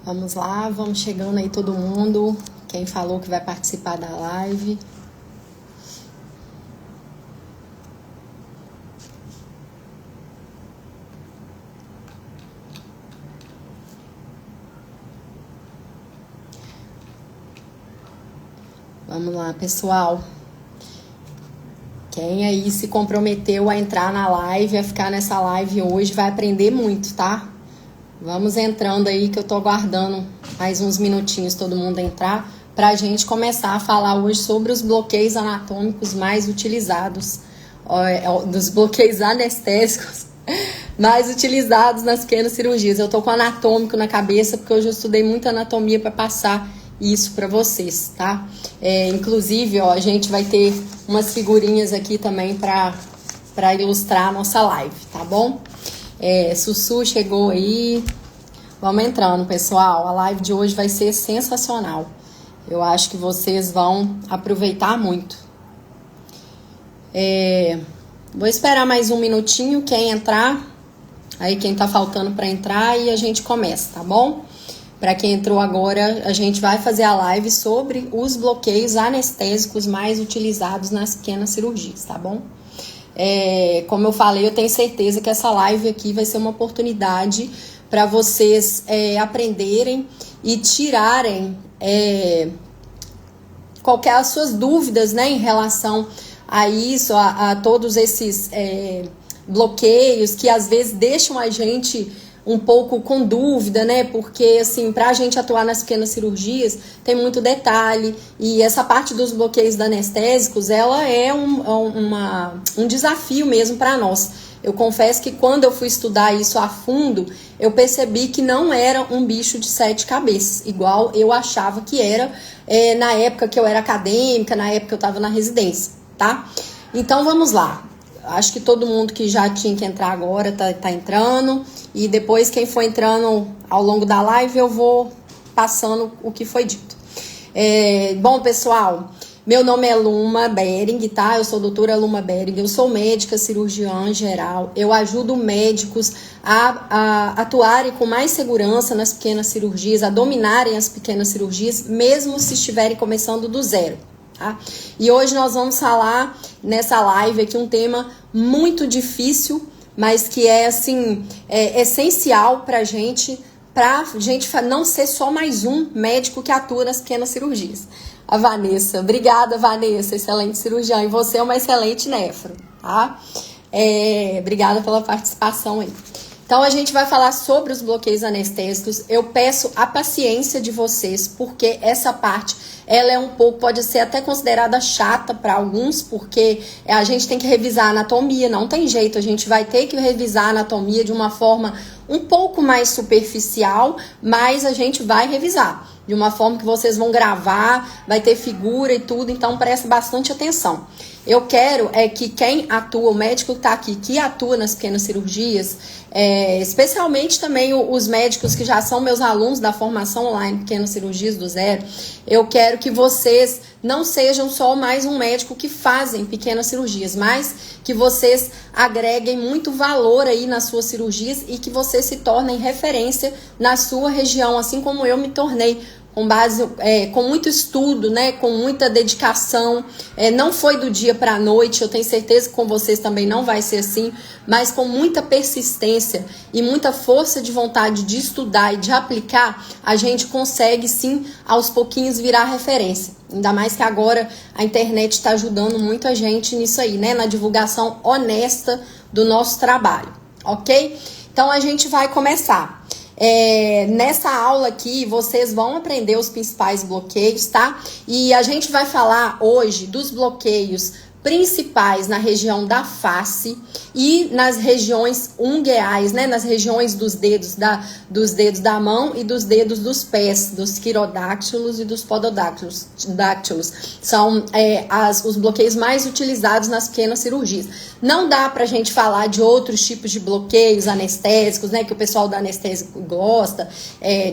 Vamos lá, vamos chegando aí todo mundo. Quem falou que vai participar da live. Vamos lá, pessoal. Quem aí se comprometeu a entrar na live, a ficar nessa live hoje, vai aprender muito, tá? Vamos entrando aí, que eu tô aguardando mais uns minutinhos todo mundo entrar, pra gente começar a falar hoje sobre os bloqueios anatômicos mais utilizados, dos bloqueios anestésicos mais utilizados nas pequenas cirurgias. Eu tô com anatômico na cabeça, porque hoje eu estudei muita anatomia para passar isso para vocês, tá? Inclusive, ó, a gente vai ter umas figurinhas aqui também para ilustrar a nossa live, tá bom? Sussu chegou aí. Vamos entrando, pessoal. A live de hoje vai ser sensacional. Eu acho que vocês vão aproveitar muito. Vou esperar mais um minutinho, quem entrar, aí quem tá faltando para entrar, e a gente começa, tá bom? Para quem entrou agora, a gente vai fazer a live sobre os bloqueios anestésicos mais utilizados nas pequenas cirurgias, tá bom? Como eu falei, eu tenho certeza que essa live aqui vai ser uma oportunidade para vocês aprenderem e tirarem qualquer as suas dúvidas, né, em relação a isso, a todos esses bloqueios que às vezes deixam a gente um pouco com dúvida, né? Porque, assim, pra gente atuar nas pequenas cirurgias, tem muito detalhe. E essa parte dos bloqueios anestésicos, ela é um desafio mesmo para nós. Eu confesso que quando eu fui estudar isso a fundo, eu percebi que não era um bicho de 7 cabeças, igual eu achava que era na época que eu era acadêmica, na época que eu estava na residência, tá? Então, vamos lá. Acho que todo mundo que já tinha que entrar agora tá entrando. E depois, quem for entrando ao longo da live, eu vou passando o que foi dito. Bom, pessoal, meu nome é Luma Bering, tá? Eu sou doutora Luma Bering, eu sou médica cirurgiã geral. Eu ajudo médicos a atuarem com mais segurança nas pequenas cirurgias, a dominarem as pequenas cirurgias, mesmo se estiverem começando do zero. Tá? E hoje nós vamos falar nessa live aqui um tema muito difícil, mas que é assim, essencial pra gente não ser só mais um médico que atua nas pequenas cirurgias. A Vanessa, obrigada, Vanessa, excelente cirurgiã, e você é uma excelente nefro, tá? Obrigada pela participação aí. Então, a gente vai falar sobre os bloqueios anestésicos. Eu peço a paciência de vocês, porque essa parte, ela é um pouco, pode ser até considerada chata para alguns, porque a gente tem que revisar a anatomia, não tem jeito, a gente vai ter que revisar a anatomia de uma forma um pouco mais superficial, mas a gente vai revisar de uma forma que vocês vão gravar, vai ter figura e tudo, então presta bastante atenção. Eu quero que quem atua, o médico que está aqui, que atua nas pequenas cirurgias, especialmente também os médicos que já são meus alunos da formação online, pequenas cirurgias do zero, eu quero que vocês não sejam só mais um médico que fazem pequenas cirurgias, mas que vocês agreguem muito valor aí nas suas cirurgias e que vocês se tornem referência na sua região, assim como eu me tornei, com base, com muito estudo, né, com muita dedicação. Não foi do dia para a noite, eu tenho certeza que com vocês também não vai ser assim, mas com muita persistência e muita força de vontade de estudar e de aplicar, a gente consegue sim, aos pouquinhos, virar referência. Ainda mais que agora a internet está ajudando muito a gente nisso aí, né, na divulgação honesta do nosso trabalho, ok? Então a gente vai começar. Nessa aula aqui, vocês vão aprender os principais bloqueios, tá? E a gente vai falar hoje dos bloqueios principais na região da face e nas regiões ungueais, né? Nas regiões dos dedos da mão e dos dedos dos pés, dos quirodáctilos e dos pododáctilos. São os bloqueios mais utilizados nas pequenas cirurgias. Não dá pra gente falar de outros tipos de bloqueios anestésicos, né? Que o pessoal da anestésico gosta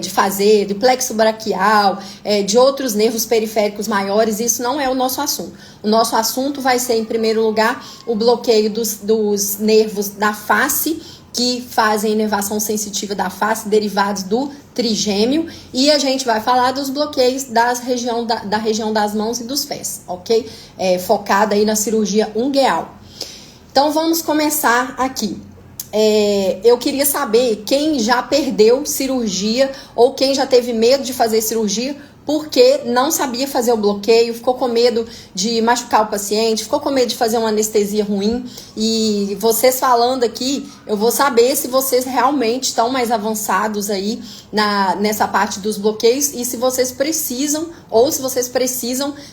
de fazer, do plexo braquial, de outros nervos periféricos maiores. Isso não é o nosso assunto. O nosso assunto vai ser, em primeiro lugar, o bloqueio dos nervos da face, que fazem inervação sensitiva da face, derivados do trigêmeo, e a gente vai falar dos bloqueios da região das mãos e dos pés, ok? Focada aí na cirurgia ungueal. Então vamos começar aqui. Eu queria saber quem já perdeu cirurgia ou quem já teve medo de fazer cirurgia porque não sabia fazer o bloqueio, ficou com medo de machucar o paciente, ficou com medo de fazer uma anestesia ruim. E vocês falando aqui, eu vou saber se vocês realmente estão mais avançados aí nessa parte dos bloqueios e se vocês precisam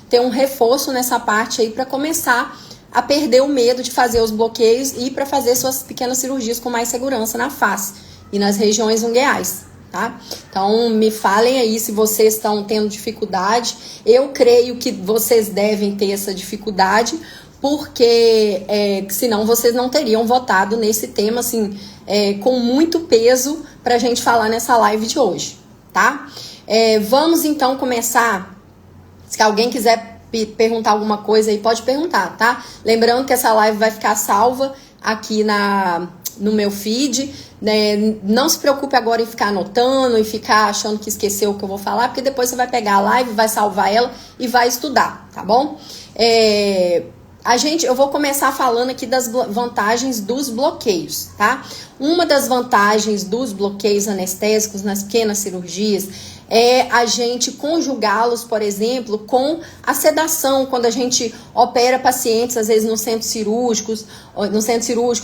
ter um reforço nessa parte aí para começar a perder o medo de fazer os bloqueios e para fazer suas pequenas cirurgias com mais segurança na face e nas regiões ungueais, tá? Então, me falem aí se vocês estão tendo dificuldade. Eu creio que vocês devem ter essa dificuldade, porque senão vocês não teriam votado nesse tema, assim, com muito peso pra gente falar nessa live de hoje, tá? Vamos então começar. Se alguém quiser perguntar alguma coisa aí, pode perguntar, tá? Lembrando que essa live vai ficar salva aqui no meu feed, né? Não se preocupe agora em ficar anotando e ficar achando que esqueceu o que eu vou falar, porque depois você vai pegar a live, vai salvar ela e vai estudar, tá bom? Eu vou começar falando aqui das vantagens dos bloqueios, tá? Uma das vantagens dos bloqueios anestésicos nas pequenas cirurgias é a gente conjugá-los, por exemplo, com a sedação, quando a gente opera pacientes, às vezes no centro cirúrgico,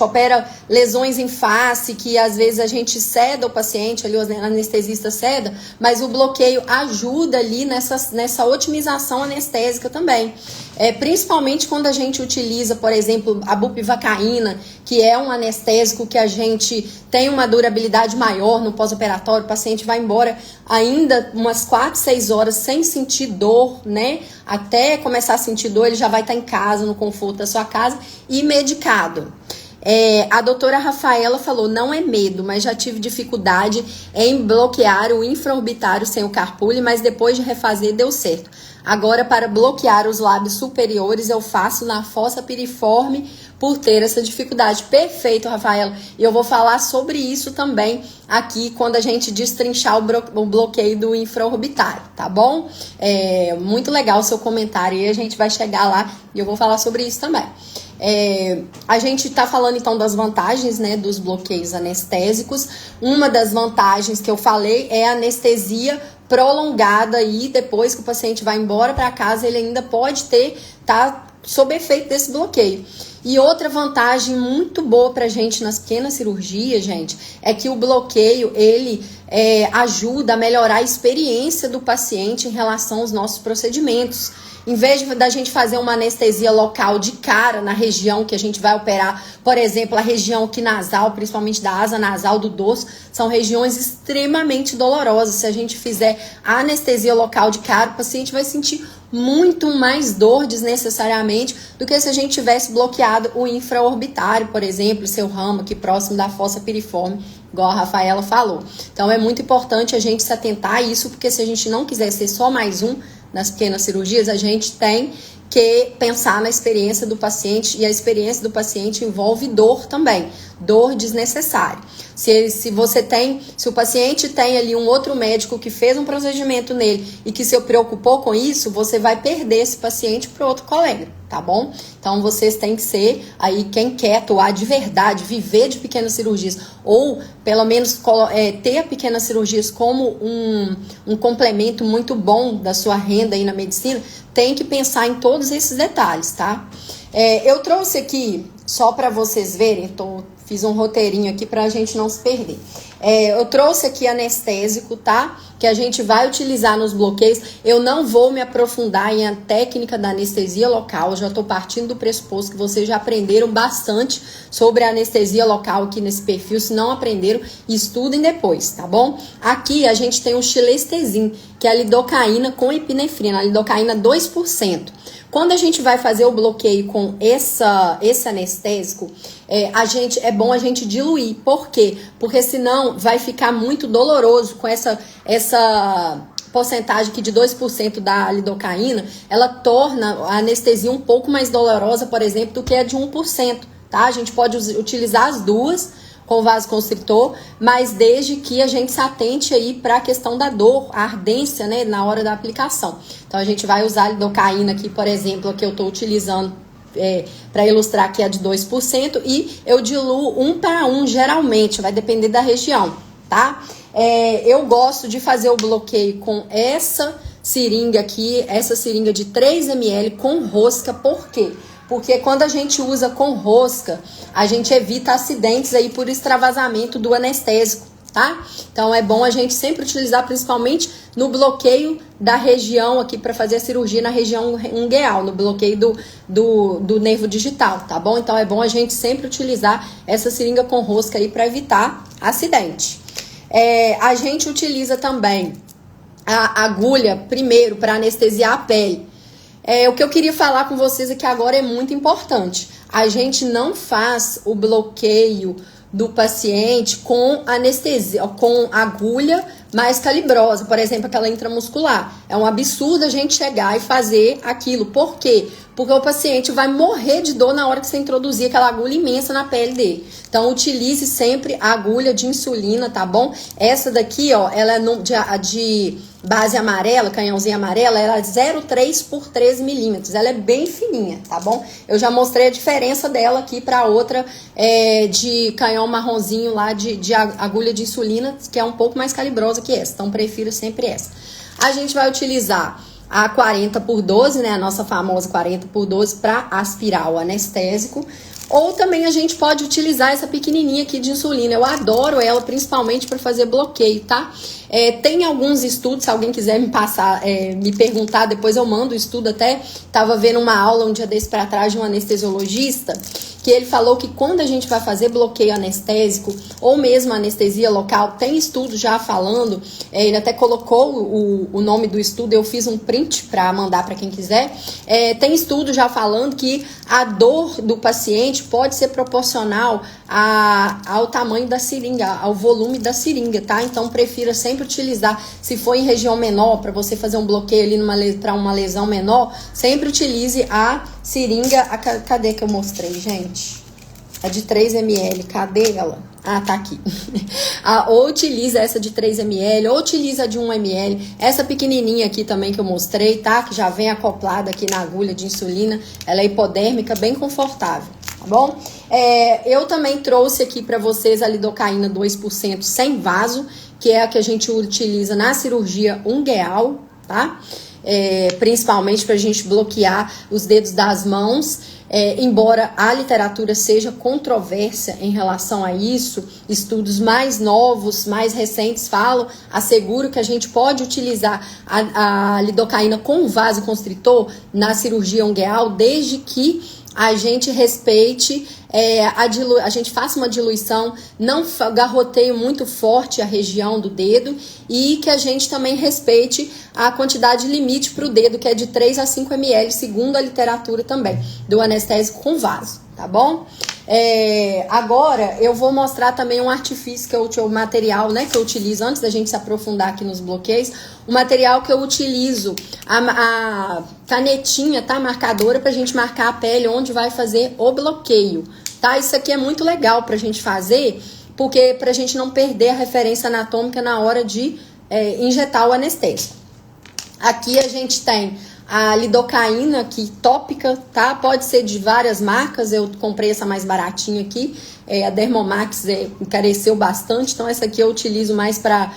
opera lesões em face, que às vezes a gente ceda o paciente, ali o anestesista ceda, mas o bloqueio ajuda ali nessa otimização anestésica também. Principalmente quando a gente utiliza, por exemplo, a bupivacaína, que é um anestésico que a gente tem uma durabilidade maior no pós-operatório, o paciente vai embora ainda umas 4, 6 horas sem sentir dor, né? Até começar a sentir dor, ele já vai estar em casa, no conforto da sua casa e medicado. A doutora Rafaela falou, não é medo, mas já tive dificuldade em bloquear o infraorbitário sem o carpule, mas depois de refazer deu certo. Agora, para bloquear os lábios superiores, eu faço na fossa piriforme por ter essa dificuldade. Perfeito, Rafaela. E eu vou falar sobre isso também aqui quando a gente destrinchar o bloqueio do infraorbitário, tá bom? Muito legal o seu comentário e a gente vai chegar lá e eu vou falar sobre isso também. A gente está falando então das vantagens, né, dos bloqueios anestésicos. Uma das vantagens que eu falei é a anestesia prolongada e depois que o paciente vai embora para casa, ele ainda pode tá sob efeito desse bloqueio. E outra vantagem muito boa pra gente nas pequenas cirurgias, gente, é que o bloqueio, ele ajuda a melhorar a experiência do paciente em relação aos nossos procedimentos. Em vez da gente fazer uma anestesia local de cara na região que a gente vai operar, por exemplo, a região aqui nasal, principalmente da asa nasal do dorso, são regiões extremamente dolorosas. Se a gente fizer a anestesia local de cara, o paciente vai sentir muito mais dor desnecessariamente do que se a gente tivesse bloqueado o infraorbitário, por exemplo, seu ramo aqui próximo da fossa piriforme, igual a Rafaela falou. Então é muito importante a gente se atentar a isso, porque se a gente não quiser ser só mais um nas pequenas cirurgias, a gente tem que pensar na experiência do paciente, e a experiência do paciente envolve dor também, dor desnecessária. Se o paciente tem ali um outro médico que fez um procedimento nele e que se preocupou com isso, você vai perder esse paciente para outro colega, tá bom? Então vocês têm que ser aí quem quer atuar de verdade, viver de pequenas cirurgias, ou pelo menos ter pequenas cirurgias como um complemento muito bom da sua renda aí na medicina, tem que pensar em todos esses detalhes, tá? Eu trouxe aqui, só para vocês verem, fiz um roteirinho aqui para a gente não se perder. Eu trouxe aqui anestésico, tá? Que a gente vai utilizar nos bloqueios. Eu não vou me aprofundar em a técnica da anestesia local. Eu já estou partindo do pressuposto que vocês já aprenderam bastante sobre a anestesia local aqui nesse perfil. Se não aprenderam, estudem depois, tá bom? Aqui a gente tem o Xilestesin, que é a lidocaína com epinefrina, a lidocaína 2%. Quando a gente vai fazer o bloqueio com esse anestésico, é bom a gente diluir. Por quê? Porque senão vai ficar muito doloroso com essa porcentagem aqui de 2% da lidocaína. Ela torna a anestesia um pouco mais dolorosa, por exemplo, do que a de 1%, tá? A gente pode utilizar as duas, com vasoconstritor, mas desde que a gente se atente aí para a questão da dor, a ardência, né, na hora da aplicação. Então a gente vai usar a lidocaína aqui, por exemplo, que eu estou utilizando para ilustrar que é de 2%, e eu diluo 1 para 1 geralmente, vai depender da região, tá? Eu gosto de fazer o bloqueio com essa seringa aqui, essa seringa de 3 ml com rosca. Por quê? Porque quando a gente usa com rosca, a gente evita acidentes aí por extravasamento do anestésico, tá? Então é bom a gente sempre utilizar, principalmente no bloqueio da região aqui, para fazer a cirurgia na região ungueal, no bloqueio do nervo digital, tá bom? Então é bom a gente sempre utilizar essa seringa com rosca aí para evitar acidente. A gente utiliza também a agulha primeiro para anestesiar a pele. O que eu queria falar com vocês aqui agora é muito importante. A gente não faz o bloqueio do paciente com anestesia, com agulha mais calibrosa, por exemplo, aquela intramuscular. É um absurdo a gente chegar e fazer aquilo. Por quê? Porque o paciente vai morrer de dor na hora que você introduzir aquela agulha imensa na pele dele. Então, utilize sempre a agulha de insulina, tá bom? Essa daqui, ó, ela é de base amarela, canhãozinho amarela, ela é 0,3 por 13 milímetros. Ela é bem fininha, tá bom? Eu já mostrei a diferença dela aqui para outra de canhão marronzinho lá de agulha de insulina, que é um pouco mais calibrosa que essa. Então, prefiro sempre essa. A gente vai utilizar a 40 por 12, né? A nossa famosa 40 por 12 para aspirar o anestésico. Ou também a gente pode utilizar essa pequenininha aqui de insulina. Eu adoro ela, principalmente para fazer bloqueio, tá? Tem alguns estudos, se alguém quiser me passar, me perguntar, depois eu mando o estudo. Até tava vendo uma aula um dia desse para trás de um anestesiologista, que ele falou que quando a gente vai fazer bloqueio anestésico ou mesmo anestesia local, tem estudo já falando, ele até colocou o nome do estudo, eu fiz um print para mandar para quem quiser. Tem estudo já falando que a dor do paciente pode ser proporcional ao tamanho da seringa, ao volume da seringa, tá? Então prefira sempre utilizar, se for em região menor, para você fazer um bloqueio ali para uma lesão menor, sempre utilize a seringa, cadê que eu mostrei, gente? A de 3 ml, cadê ela? Ah, tá aqui. Ou utiliza essa de 3 ml, ou utiliza a de 1 ml. Essa pequenininha aqui também que eu mostrei, tá? Que já vem acoplada aqui na agulha de insulina. Ela é hipodérmica, bem confortável, tá bom? Eu também trouxe aqui pra vocês a lidocaína 2% sem vaso, que é a que a gente utiliza na cirurgia ungueal, tá? Principalmente pra gente bloquear os dedos das mãos. Embora a literatura seja controversa em relação a isso, estudos mais novos, mais recentes asseguram que a gente pode utilizar a lidocaína com vasoconstritor na cirurgia ungueal, desde que a gente respeite, a gente faça uma diluição, não garroteie muito forte a região do dedo, e que a gente também respeite a quantidade limite para o dedo, que é de 3 a 5 ml, segundo a literatura também, do anestésico com vaso, tá bom? Agora eu vou mostrar também um artifício, que o material, né, que eu utilizo, antes da gente se aprofundar aqui nos bloqueios, o material que eu utilizo, a canetinha, tá, marcadora, pra gente marcar a pele onde vai fazer o bloqueio, tá? Isso aqui é muito legal pra gente fazer, porque pra gente não perder a referência anatômica na hora de injetar o anestésico. Aqui a gente tem a lidocaína aqui tópica, tá? Pode ser de várias marcas, eu comprei essa mais baratinha aqui, a Dermomax encareceu bastante, então essa aqui eu utilizo mais para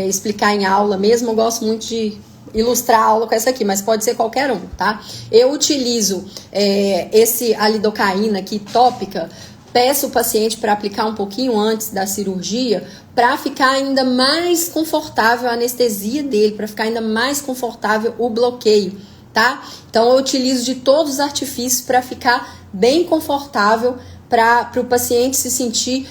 explicar em aula mesmo. Eu gosto muito de ilustrar a aula com essa aqui, mas pode ser qualquer um, tá? Eu utilizo a lidocaína aqui tópica, peço o paciente para aplicar um pouquinho antes da cirurgia, para ficar ainda mais confortável a anestesia dele, para ficar ainda mais confortável o bloqueio, tá? Então eu utilizo de todos os artifícios para ficar bem confortável, para o paciente se sentir,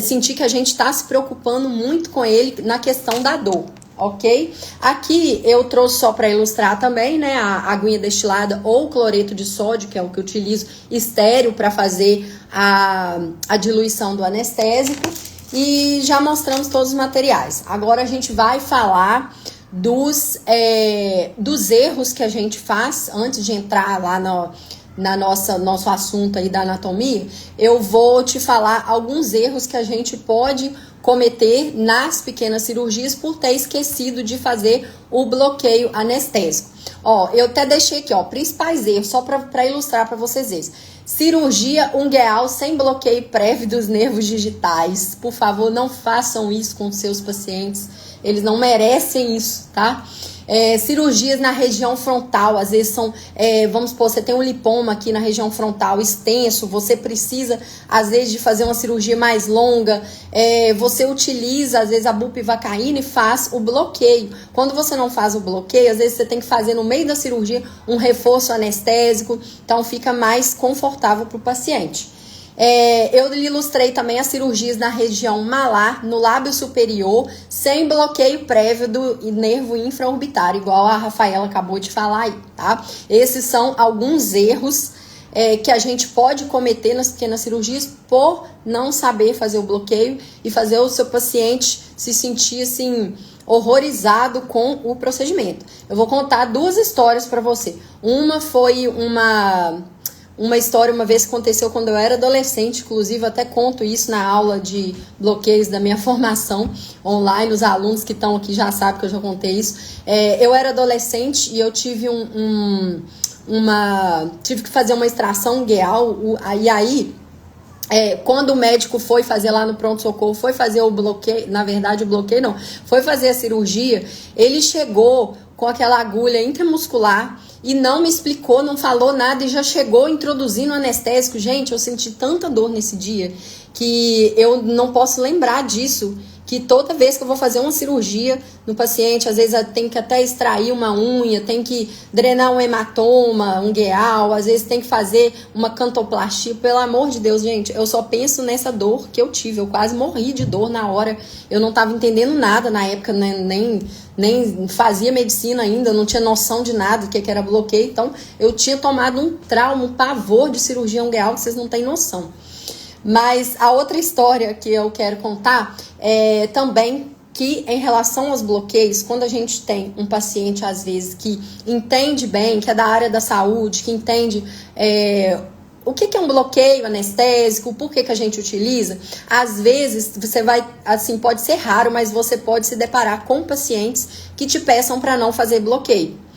sentir que a gente está se preocupando muito com ele na questão da dor, ok? Aqui eu trouxe só para ilustrar também, né, a aguinha destilada ou cloreto de sódio, que é o que eu utilizo, estéreo, para fazer a diluição do anestésico, e já mostramos todos os materiais. Agora a gente vai falar dos erros que a gente faz antes de entrar lá nosso assunto aí da anatomia, eu vou te falar alguns erros que a gente pode cometer nas pequenas cirurgias por ter esquecido de fazer o bloqueio anestésico. Ó, eu até deixei aqui, ó, principais erros, só para ilustrar para vocês isso. Cirurgia ungueal sem bloqueio prévio dos nervos digitais. Por favor, não façam isso com seus pacientes. Eles não merecem isso, tá? Cirurgias na região frontal, às vezes são, vamos supor, você tem um lipoma aqui na região frontal extenso, você precisa, às vezes, de fazer uma cirurgia mais longa, você utiliza, às vezes, a bupivacaína e faz o bloqueio. Quando você não faz o bloqueio, às vezes você tem que fazer no meio da cirurgia um reforço anestésico, então fica mais confortável para o paciente. Eu ilustrei também as cirurgias na região malar, no lábio superior, sem bloqueio prévio do nervo infraorbitário, igual a Rafaela acabou de falar aí, tá? Esses são alguns erros que a gente pode cometer nas pequenas cirurgias por não saber fazer o bloqueio e fazer o seu paciente se sentir assim horrorizado com o procedimento. Eu vou contar duas histórias para você. Uma foi uma história uma vez que aconteceu quando eu era adolescente, inclusive até conto isso na aula de bloqueios da minha formação online, os alunos que estão aqui já sabem que eu já contei isso. Eu era adolescente e eu tive tive que fazer uma extração ungueal, e aí quando o médico foi fazer lá no pronto-socorro, foi fazer o bloqueio, na verdade o bloqueio não, foi fazer a cirurgia, ele chegou com aquela agulha intramuscular e não me explicou, não falou nada e já chegou introduzindo anestésico. Gente, eu senti tanta dor nesse dia que eu não posso lembrar disso, que toda vez que eu vou fazer uma cirurgia no paciente, às vezes tem que até extrair uma unha, tem que drenar um hematoma ungueal, às vezes tem que fazer uma cantoplastia. Pelo amor de Deus, gente, eu só penso nessa dor que eu tive. Eu quase morri de dor na hora. Eu não estava entendendo nada na época, né? Nem fazia medicina ainda, não tinha noção de nada do que era bloqueio. Então, eu tinha tomado um trauma, um pavor de cirurgia ungueal que vocês não têm noção. Mas a outra história que eu quero contar é também que em relação aos bloqueios, quando a gente tem um paciente, às vezes, que entende bem, que é da área da saúde, que entende o que é um bloqueio anestésico, por que a gente utiliza, às vezes você vai, assim, pode ser raro, mas você pode se deparar com pacientes que te peçam para não fazer bloqueio.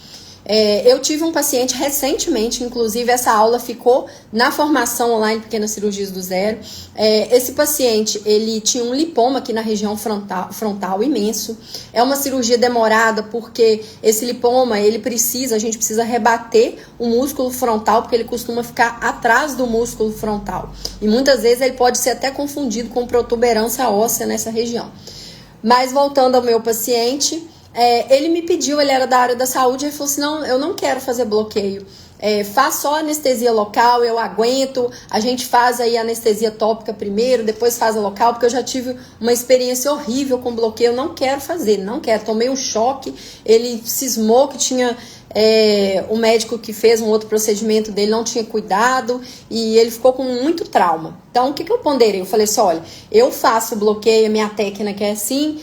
Eu tive um paciente recentemente, inclusive essa aula ficou na formação online Pequenas Cirurgias do Zero. Esse paciente, ele tinha um lipoma aqui na região frontal imenso. É uma cirurgia demorada porque esse lipoma, a gente precisa rebater o músculo frontal porque ele costuma ficar atrás do músculo frontal. E muitas vezes ele pode ser até confundido com protuberância óssea nessa região. Mas voltando ao meu paciente, ele me pediu, ele era da área da saúde, ele falou assim, não, eu não quero fazer bloqueio, faz só anestesia local, eu aguento, a gente faz aí anestesia tópica primeiro, depois faz a local, porque eu já tive uma experiência horrível com bloqueio, eu não quero fazer, não quero, tomei um choque, ele cismou que tinha... o médico que fez um outro procedimento dele não tinha cuidado e ele ficou com muito trauma. Então, o que eu ponderei? Eu falei assim, olha, eu faço bloqueio, a minha técnica é assim,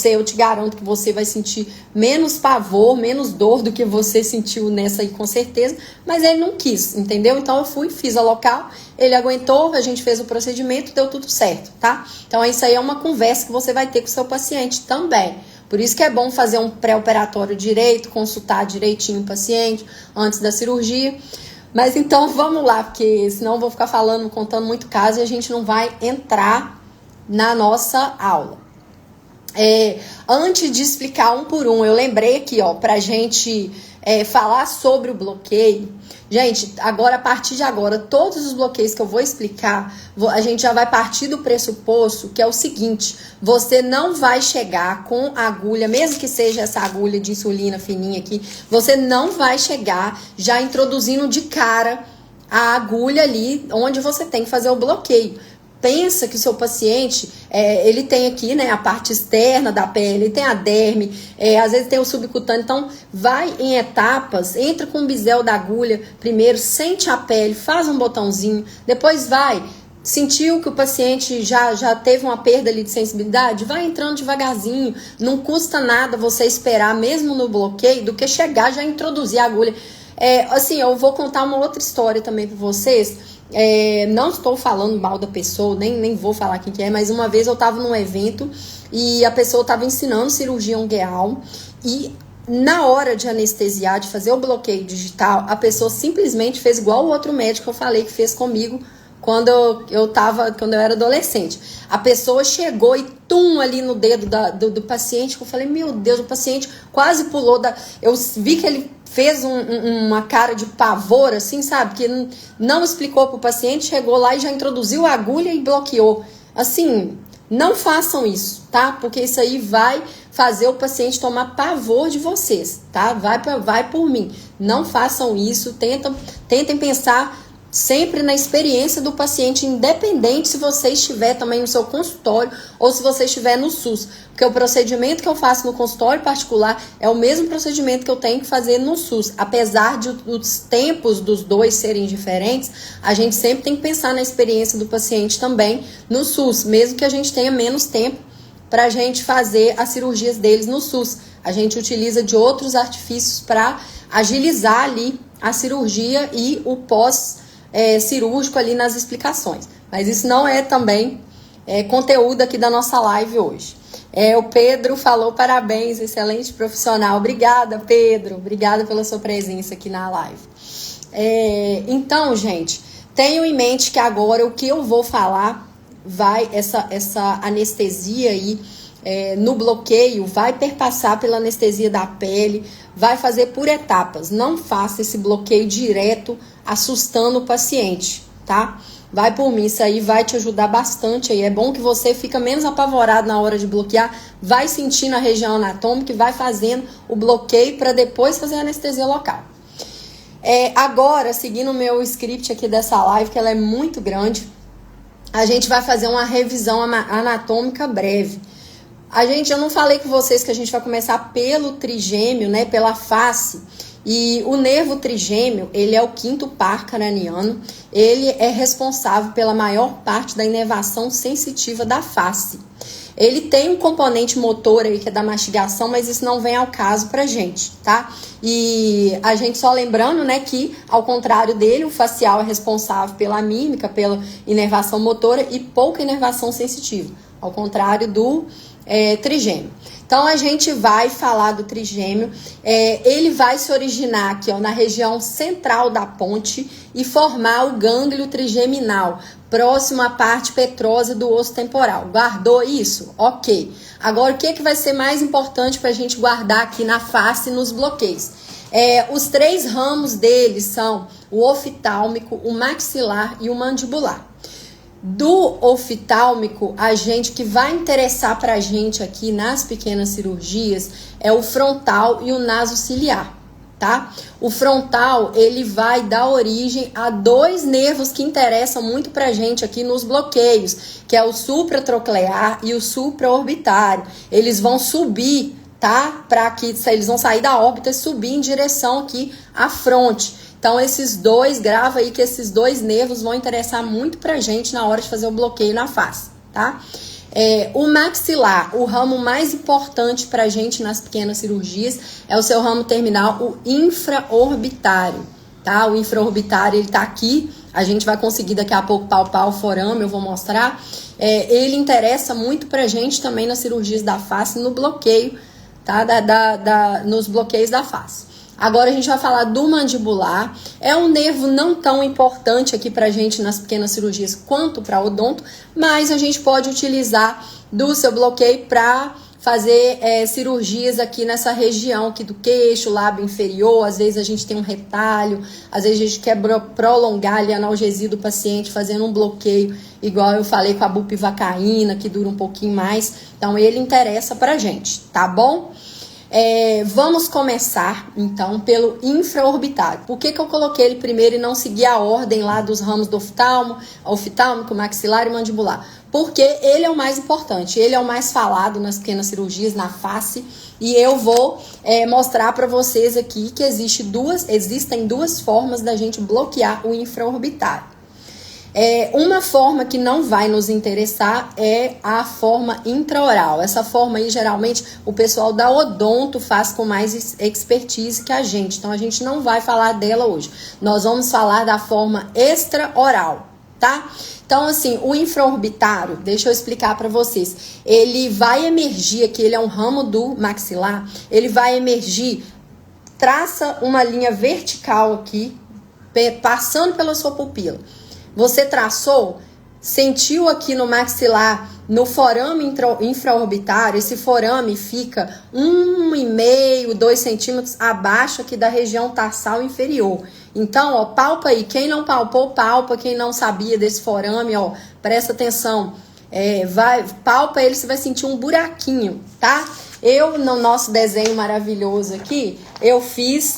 eu te garanto que você vai sentir menos pavor, menos dor do que você sentiu nessa aí, com certeza, mas ele não quis, entendeu? Então, eu fui, fiz a local, ele aguentou, a gente fez o procedimento, deu tudo certo, tá? Então, isso aí é uma conversa que você vai ter com o seu paciente também. Por isso que é bom fazer um pré-operatório direito, consultar direitinho o paciente antes da cirurgia. Mas então vamos lá, porque senão eu vou ficar contando muito caso e a gente não vai entrar na nossa aula. Antes de explicar um por um, eu lembrei aqui, ó, pra gente falar sobre o bloqueio. Gente, agora, a partir de agora, todos os bloqueios que eu vou explicar, a gente já vai partir do pressuposto que é o seguinte, você não vai chegar com a agulha, mesmo que seja essa agulha de insulina fininha aqui, você não vai chegar já introduzindo de cara a agulha ali onde você tem que fazer o bloqueio. Pensa que o seu paciente, ele tem aqui, né, a parte externa da pele, ele tem a derme, às vezes tem o subcutâneo, então vai em etapas, entra com o bisel da agulha, primeiro sente a pele, faz um botãozinho, depois vai, sentiu que o paciente já teve uma perda ali de sensibilidade, vai entrando devagarzinho, não custa nada você esperar mesmo no bloqueio do que chegar já introduzir a agulha. Assim, eu vou contar uma outra história também para vocês. Não estou falando mal da pessoa, nem vou falar quem que é, mas uma vez eu estava num evento e a pessoa estava ensinando cirurgia ungueal e na hora de anestesiar, de fazer o bloqueio digital, a pessoa simplesmente fez igual o outro médico que eu falei que fez comigo quando eu era adolescente. A pessoa chegou e ali no dedo do paciente, que eu falei, meu Deus, o paciente quase pulou eu vi que ele fez uma cara de pavor, assim, sabe? Que não explicou pro paciente, chegou lá e já introduziu a agulha e bloqueou. Assim, não façam isso, tá? Porque isso aí vai fazer o paciente tomar pavor de vocês, tá? Vai por mim. Não façam isso, tentem pensar sempre na experiência do paciente, independente se você estiver também no seu consultório ou se você estiver no SUS. Porque o procedimento que eu faço no consultório particular é o mesmo procedimento que eu tenho que fazer no SUS. Apesar dos tempos dos dois serem diferentes, a gente sempre tem que pensar na experiência do paciente também no SUS, mesmo que a gente tenha menos tempo para a gente fazer as cirurgias deles no SUS. A gente utiliza de outros artifícios para agilizar ali a cirurgia e o pós-cirúrgico ali nas explicações. Mas isso não é também conteúdo aqui da nossa live hoje. O Pedro falou parabéns, excelente profissional. Obrigada, Pedro. Obrigada pela sua presença aqui na live. Então, gente, tenham em mente que agora o que eu vou falar essa anestesia aí no bloqueio vai perpassar pela anestesia da pele, vai fazer por etapas. Não faça esse bloqueio direto assustando o paciente, tá? Vai por mim, isso aí vai te ajudar bastante aí. É bom que você fica menos apavorado na hora de bloquear, vai sentindo a região anatômica e vai fazendo o bloqueio para depois fazer a anestesia local. Agora, seguindo o meu script aqui dessa live, que ela é muito grande, a gente vai fazer uma revisão anatômica breve. Eu não falei com vocês que a gente vai começar pelo trigêmeo, né, pela face. E o nervo trigêmeo, ele é o quinto par craniano. Ele é responsável pela maior parte da inervação sensitiva da face. Ele tem um componente motor aí que é da mastigação, mas isso não vem ao caso pra gente, tá? E a gente só lembrando, né, que ao contrário dele, o facial é responsável pela mímica, pela inervação motora e pouca inervação sensitiva, ao contrário do trigêmeo. Então a gente vai falar do trigêmeo, ele vai se originar aqui, ó, na região central da ponte e formar o gânglio trigeminal, próximo à parte petrosa do osso temporal. Guardou isso? Ok. Agora, o que vai ser mais importante para a gente guardar aqui na face e nos bloqueios? Os três ramos deles são o oftálmico, o maxilar e o mandibular. Do oftálmico, que vai interessar pra gente aqui nas pequenas cirurgias é o frontal e o nasociliar, tá? O frontal, ele vai dar origem a dois nervos que interessam muito pra gente aqui nos bloqueios, que é o supratroclear e o supraorbitário. Eles vão subir, tá? Eles vão sair da órbita e subir em direção aqui à fronte. Então, grava aí que esses dois nervos vão interessar muito pra gente na hora de fazer o bloqueio na face, tá? O maxilar, o ramo mais importante pra gente nas pequenas cirurgias, é o seu ramo terminal, o infraorbitário, tá? O infraorbitário, ele tá aqui, a gente vai conseguir daqui a pouco palpar o forame, eu vou mostrar. Ele interessa muito pra gente também nas cirurgias da face, no bloqueio, tá? Nos bloqueios da face. Agora a gente vai falar do mandibular. É um nervo não tão importante aqui pra gente nas pequenas cirurgias quanto para odonto, mas a gente pode utilizar do seu bloqueio para fazer cirurgias aqui nessa região aqui do queixo, lábio inferior. Às vezes a gente tem um retalho, às vezes a gente quer prolongar ali a analgesia do paciente fazendo um bloqueio, igual eu falei com a bupivacaína, que dura um pouquinho mais. Então ele interessa pra gente, tá bom? Vamos começar, então, pelo infraorbitário. Por que eu coloquei ele primeiro e não segui a ordem lá dos ramos do oftálmico, maxilar e mandibular? Porque ele é o mais importante, ele é o mais falado nas pequenas cirurgias, na face, e eu vou mostrar para vocês aqui que existem duas formas da gente bloquear o infraorbitário. Uma forma que não vai nos interessar é a forma intraoral. Essa forma aí, geralmente, o pessoal da odonto faz com mais expertise que a gente. Então, a gente não vai falar dela hoje. Nós vamos falar da forma extraoral, tá? Então, assim, o infraorbitário, deixa eu explicar para vocês. Ele vai emergir aqui, ele é um ramo do maxilar. Ele vai emergir, traça uma linha vertical aqui, passando pela sua pupila. Você traçou, sentiu aqui no maxilar, no forame infraorbitário, esse forame fica 1,5, 2 centímetros abaixo aqui da região tarsal inferior. Então, ó, palpa aí. Quem não palpou, palpa. Quem não sabia desse forame, ó, presta atenção. Palpa ele, você vai sentir um buraquinho, tá? Eu, no nosso desenho maravilhoso aqui,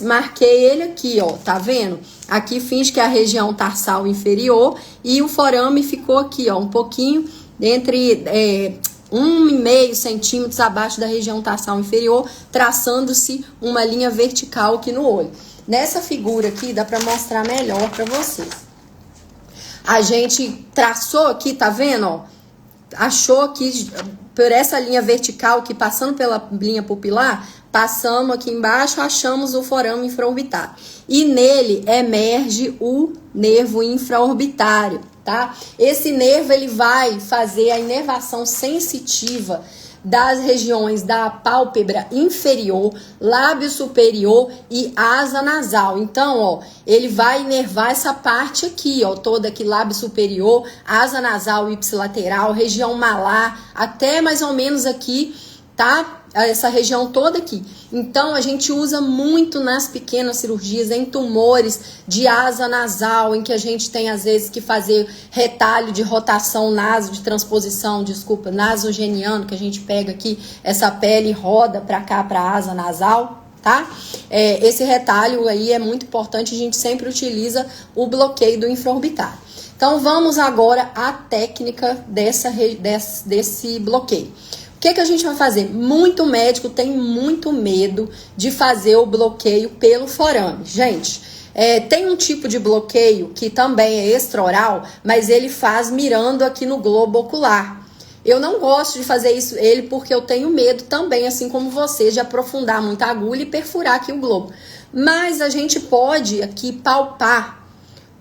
marquei ele aqui, ó, tá vendo? Aqui finge que é a região tarsal inferior e o forame ficou aqui, ó, um pouquinho entre 1,5 centímetros abaixo da região tarsal inferior, traçando-se uma linha vertical aqui no olho. Nessa figura aqui, dá pra mostrar melhor pra vocês. A gente traçou aqui, tá vendo, ó? Achou aqui, por essa linha vertical que passando pela linha pupilar, passamos aqui embaixo, achamos o forame infraorbitário. E nele emerge o nervo infraorbitário, tá? Esse nervo, ele vai fazer a inervação sensitiva das regiões da pálpebra inferior, lábio superior e asa nasal. Então, ó, ele vai inervar essa parte aqui, ó, toda aqui, lábio superior, asa nasal ipsilateral, região malar, até mais ou menos aqui, tá? Essa região toda aqui. Então, a gente usa muito nas pequenas cirurgias, em tumores de asa nasal, em que a gente tem, às vezes, que fazer retalho de rotação nasogeniano, que a gente pega aqui essa pele e roda pra cá, pra asa nasal, tá? Esse retalho aí é muito importante, a gente sempre utiliza o bloqueio do infraorbitário. Então, vamos agora à técnica desse bloqueio. O que a gente vai fazer? Muito médico tem muito medo de fazer o bloqueio pelo forame. Gente, tem um tipo de bloqueio que também é extraoral, mas ele faz mirando aqui no globo ocular. Eu não gosto de fazer ele porque eu tenho medo também, assim como você, de aprofundar muita agulha e perfurar aqui o globo. Mas a gente pode aqui palpar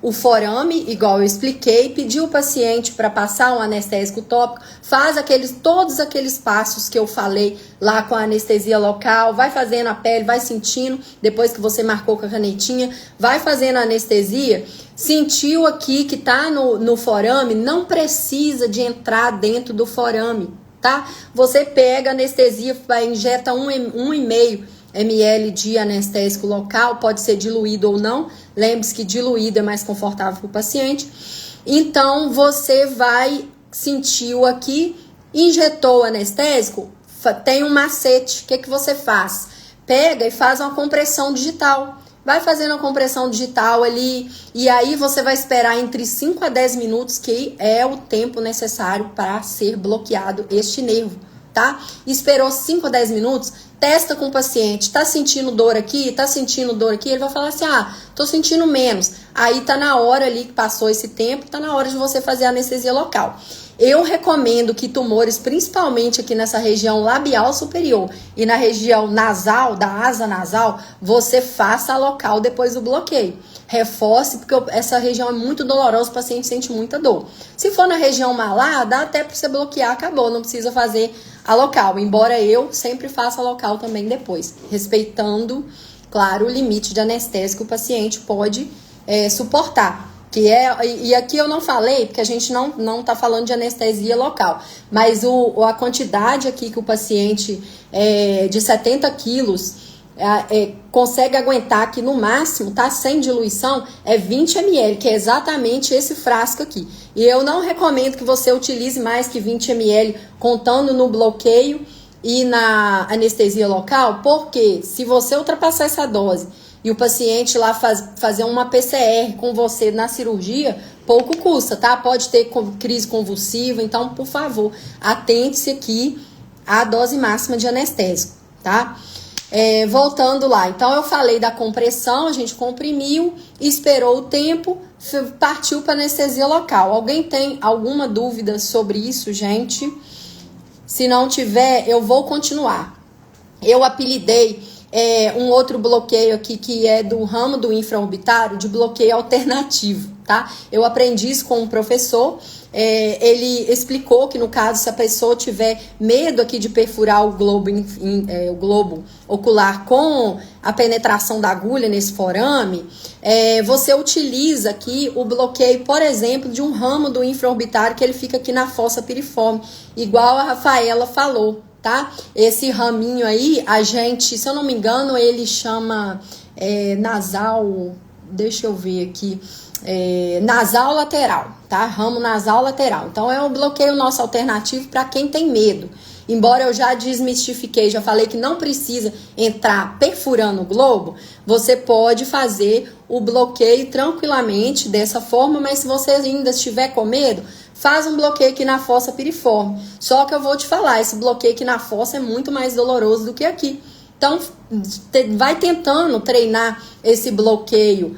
o forame, igual eu expliquei, pedir o paciente para passar um anestésico tópico, faz todos aqueles passos que eu falei lá com a anestesia local, vai fazendo a pele, vai sentindo, depois que você marcou com a canetinha, vai fazendo a anestesia, sentiu aqui que tá no forame, não precisa de entrar dentro do forame, tá? Você pega a anestesia, injeta 1,5 ml de anestésico local, pode ser diluído ou não. Lembre-se que diluído é mais confortável para o paciente. Então, você vai sentir aqui, injetou o anestésico, tem um macete. O que você faz? Pega e faz uma compressão digital. Vai fazendo a compressão digital ali, e aí você vai esperar entre 5 a 10 minutos, que é o tempo necessário para ser bloqueado este nervo, tá? Esperou 5 a 10 minutos, testa com o paciente, tá sentindo dor aqui? Tá sentindo dor aqui? Ele vai falar assim, tô sentindo menos. Aí tá na hora ali que passou esse tempo, tá na hora de você fazer a anestesia local. Eu recomendo que tumores, principalmente aqui nessa região labial superior e na região nasal, da asa nasal, você faça a local depois do bloqueio. Reforce, porque essa região é muito dolorosa, o paciente sente muita dor. Se for na região malar, dá até para você bloquear, acabou, não precisa fazer a local. Embora eu sempre faça a local também depois, respeitando, claro, o limite de anestésico que o paciente pode suportar. E aqui eu não falei, porque a gente não tá falando de anestesia local, mas a quantidade aqui que o paciente de 70 quilos consegue aguentar aqui no máximo, tá? Sem diluição, é 20 ml, que é exatamente esse frasco aqui. E eu não recomendo que você utilize mais que 20 ml, contando no bloqueio e na anestesia local, porque se você ultrapassar essa dose e o paciente lá fazer uma PCR com você na cirurgia, pouco custa, tá? Pode ter crise convulsiva, então, por favor, atente-se aqui à dose máxima de anestésico, tá? Voltando lá, então eu falei da compressão, a gente comprimiu, esperou o tempo, partiu para anestesia local. Alguém tem alguma dúvida sobre isso, gente? Se não tiver, eu vou continuar. Eu apelidei um outro bloqueio aqui que é do ramo do infraorbitário de bloqueio alternativo, tá? Eu aprendi isso com um professor. Ele explicou que no caso, se a pessoa tiver medo aqui de perfurar o globo ocular com a penetração da agulha nesse forame, você utiliza aqui o bloqueio, por exemplo, de um ramo do infraorbitário que ele fica aqui na fossa piriforme, igual a Rafaela falou, tá? Esse raminho aí, a gente, se eu não me engano, ele chama nasal, deixa eu ver aqui, nasal lateral, tá? Ramo nasal lateral. Então é um bloqueio nosso alternativo para quem tem medo. Embora eu já desmistifiquei, já falei que não precisa entrar perfurando o globo, você pode fazer o bloqueio tranquilamente dessa forma, mas se você ainda estiver com medo, faz um bloqueio aqui na fossa piriforme. Só que eu vou te falar, esse bloqueio aqui na fossa é muito mais doloroso do que aqui. Então, vai tentando treinar esse bloqueio